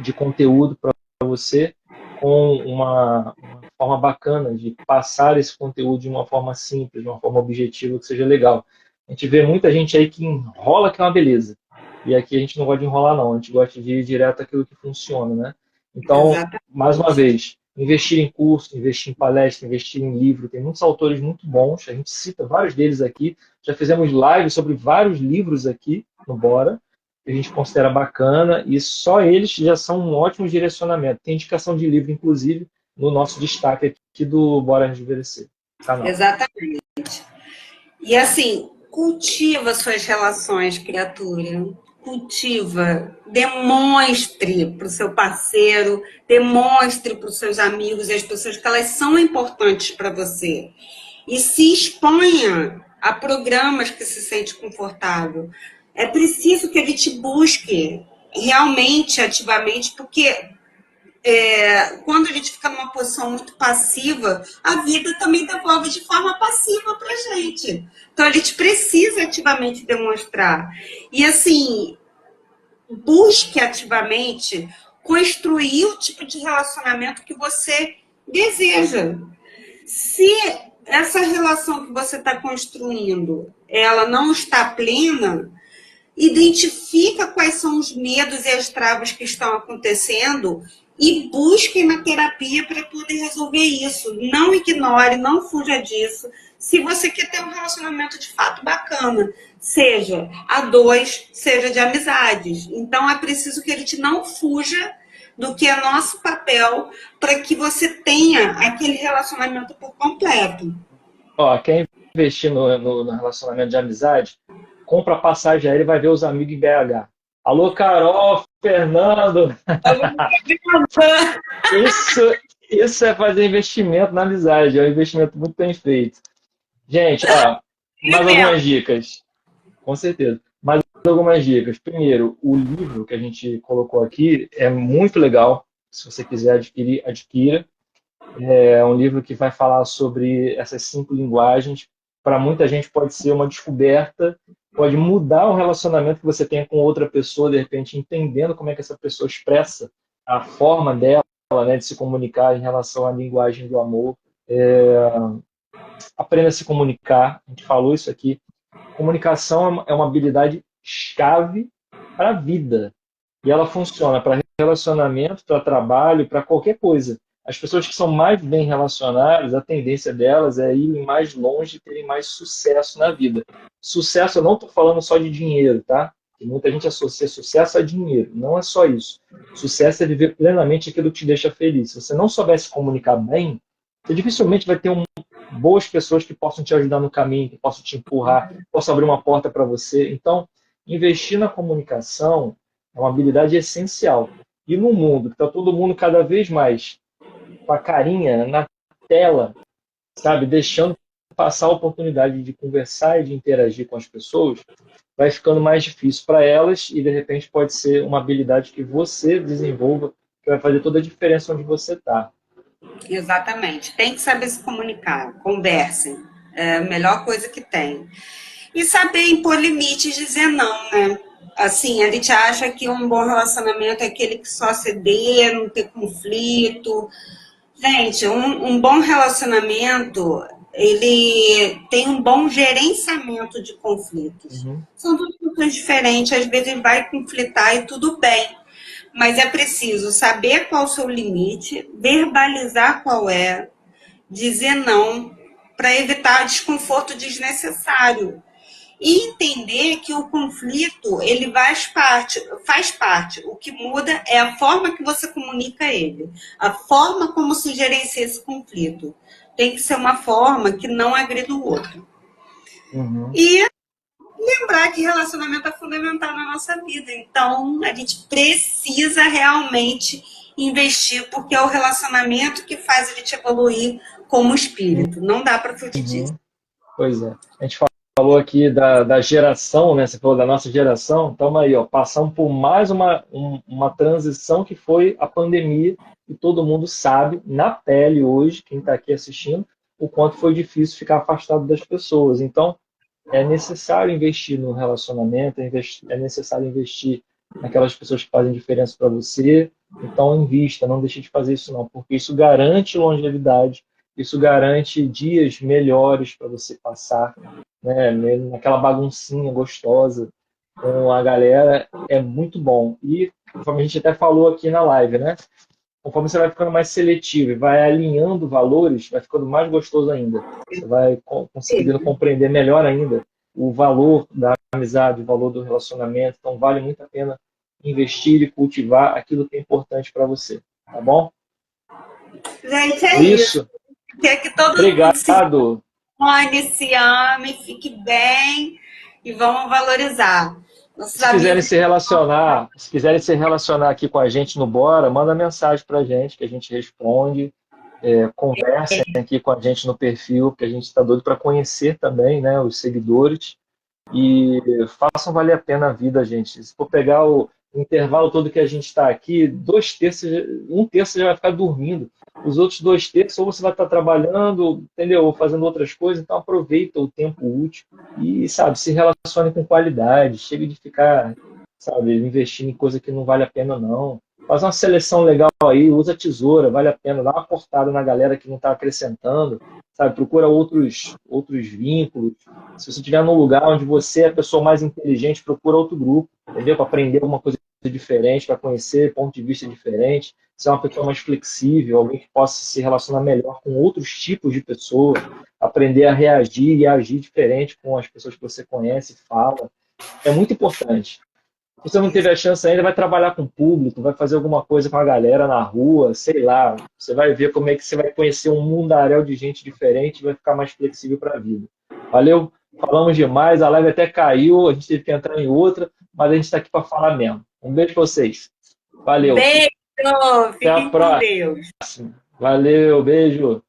de conteúdo para você com uma forma bacana de passar esse conteúdo de uma forma simples, de uma forma objetiva, que seja legal. A gente vê muita gente aí que enrola, que é uma beleza. E aqui a gente não gosta de enrolar, não. A gente gosta de ir direto àquilo que funciona, né? Então, mais uma vez, investir em curso, investir em palestra, investir em livro. Tem muitos autores muito bons. A gente cita vários deles aqui. Já fizemos lives sobre vários livros aqui no Bora, que a gente considera bacana. E só eles já são um ótimo direcionamento. Tem indicação de livro, inclusive, no nosso destaque aqui do Bora Rejuvenescer canal. Exatamente. E assim, cultiva suas relações, criatura. Cultiva, demonstre para o seu parceiro, demonstre para os seus amigos e as pessoas que elas são importantes para você. E se exponha a programas que se sente confortável. É preciso que a gente busque realmente, ativamente, porque quando a gente fica numa posição muito passiva, a vida também devolve de forma passiva para a gente. Então, a gente precisa ativamente demonstrar. E, assim, busque ativamente construir o tipo de relacionamento que você deseja. Se essa relação que você está construindo, ela não está plena, identifica quais são os medos e as travas que estão acontecendo e busque na terapia para poder resolver isso. Não ignore, não fuja disso. Se você quer ter um relacionamento de fato bacana, seja a dois, seja de amizades. Então é preciso que a gente não fuja do que é nosso papel para que você tenha aquele relacionamento por completo. Ó, quer investir no relacionamento de amizade? Compra passagem aérea e vai ver os amigos em BH. Alô, Carol, Fernando! Isso é fazer investimento na amizade, é um investimento muito bem feito. Gente, ó, mais algumas dicas. Com certeza. Mais algumas dicas. Primeiro, o livro que a gente colocou aqui é muito legal. Se você quiser adquirir, adquira. É um livro que vai falar sobre essas 5 linguagens. Para muita gente pode ser uma descoberta, pode mudar o relacionamento que você tem com outra pessoa, de repente entendendo como é que essa pessoa expressa a forma dela, né, de se comunicar em relação à linguagem do amor. Aprenda a se comunicar, a gente falou isso aqui. Comunicação é uma habilidade chave para a vida. E ela funciona para relacionamento, para trabalho, para qualquer coisa. As pessoas que são mais bem relacionadas, a tendência delas é irem mais longe e terem mais sucesso na vida. Sucesso, eu não estou falando só de dinheiro, tá? E muita gente associa sucesso a dinheiro. Não é só isso. Sucesso é viver plenamente aquilo que te deixa feliz. Se você não souber se comunicar bem, você dificilmente vai ter boas pessoas que possam te ajudar no caminho, que possam te empurrar, que possam abrir uma porta para você. Então, investir na comunicação é uma habilidade essencial. E no mundo, que está todo mundo cada vez mais com a carinha na tela, sabe, deixando passar a oportunidade de conversar e de interagir com as pessoas, vai ficando mais difícil para elas e, de repente, pode ser uma habilidade que você desenvolva que vai fazer toda a diferença onde você está. Exatamente. Tem que saber se comunicar. Conversem. É a melhor coisa que tem. E saber impor limites, dizer não, né? Assim, a gente acha que um bom relacionamento é aquele que só ceder, não ter conflito. Gente, um bom relacionamento, ele tem um bom gerenciamento de conflitos. São duas coisas diferentes, às vezes vai conflitar e tudo bem. Mas é preciso saber qual é o seu limite, verbalizar qual é, dizer não, para evitar desconforto desnecessário. E entender que o conflito, ele faz parte. O que muda é a forma que você comunica ele. A forma como se gerencia esse conflito. Tem que ser uma forma que não agrida o outro. E lembrar que relacionamento é fundamental na nossa vida. Então, a gente precisa realmente investir, porque é o relacionamento que faz a gente evoluir como espírito. Não dá para fugir disso. Pois é. A gente falou aqui da geração, né? Você falou da nossa geração. Estamos aí, ó, passamos por mais uma transição que foi a pandemia, e todo mundo sabe, na pele hoje, quem está aqui assistindo, o quanto foi difícil ficar afastado das pessoas. Então, é necessário investir no relacionamento, é necessário investir naquelas pessoas que fazem diferença para você. Então, invista, não deixe de fazer isso não, porque isso garante longevidade, isso garante dias melhores para você passar, né, naquela baguncinha gostosa com a galera, é muito bom. E, conforme a gente até falou aqui na live, né, conforme você vai ficando mais seletivo e vai alinhando valores, vai ficando mais gostoso ainda. Você vai conseguindo compreender melhor ainda o valor da amizade, o valor do relacionamento. Então, vale muito a pena investir e cultivar aquilo que é importante para você. Tá bom? Gente, é isso. Quer que todo Obrigado. mundo se ame, fique bem e vamos valorizar. Se quiserem se relacionar aqui com a gente no Bora, manda mensagem para a gente, que a gente responde. Conversem aqui com a gente no perfil, porque a gente está doido para conhecer também, né, os seguidores. E façam valer a pena a vida, gente. Se for pegar o intervalo todo que a gente está aqui, 2/3, 1/3 já vai ficar dormindo. Os outros 2/3, ou você vai estar trabalhando, entendeu? Ou fazendo outras coisas. Então aproveita o tempo útil e, sabe, se relacione com qualidade. Chega de ficar, sabe, investindo em coisa que não vale a pena, não. Faz uma seleção legal aí, usa tesoura, vale a pena. Dá uma cortada na galera que não está acrescentando, sabe? Procura outros vínculos. Se você estiver num lugar onde você é a pessoa mais inteligente, procura outro grupo, entendeu? Para aprender alguma coisa diferente, para conhecer ponto de vista diferente. Ser uma pessoa mais flexível, alguém que possa se relacionar melhor com outros tipos de pessoas, aprender a reagir e agir diferente com as pessoas que você conhece e fala. É muito importante. Se você não teve a chance ainda, vai trabalhar com o público, vai fazer alguma coisa com a galera na rua, sei lá. Você vai ver como é que você vai conhecer um mundaréu de gente diferente e vai ficar mais flexível para a vida. Valeu? Falamos demais, a live até caiu, a gente teve que entrar em outra, mas a gente está aqui para falar mesmo. Um beijo para vocês. Valeu. Beijo, até a próxima. com Deus. Valeu, beijo.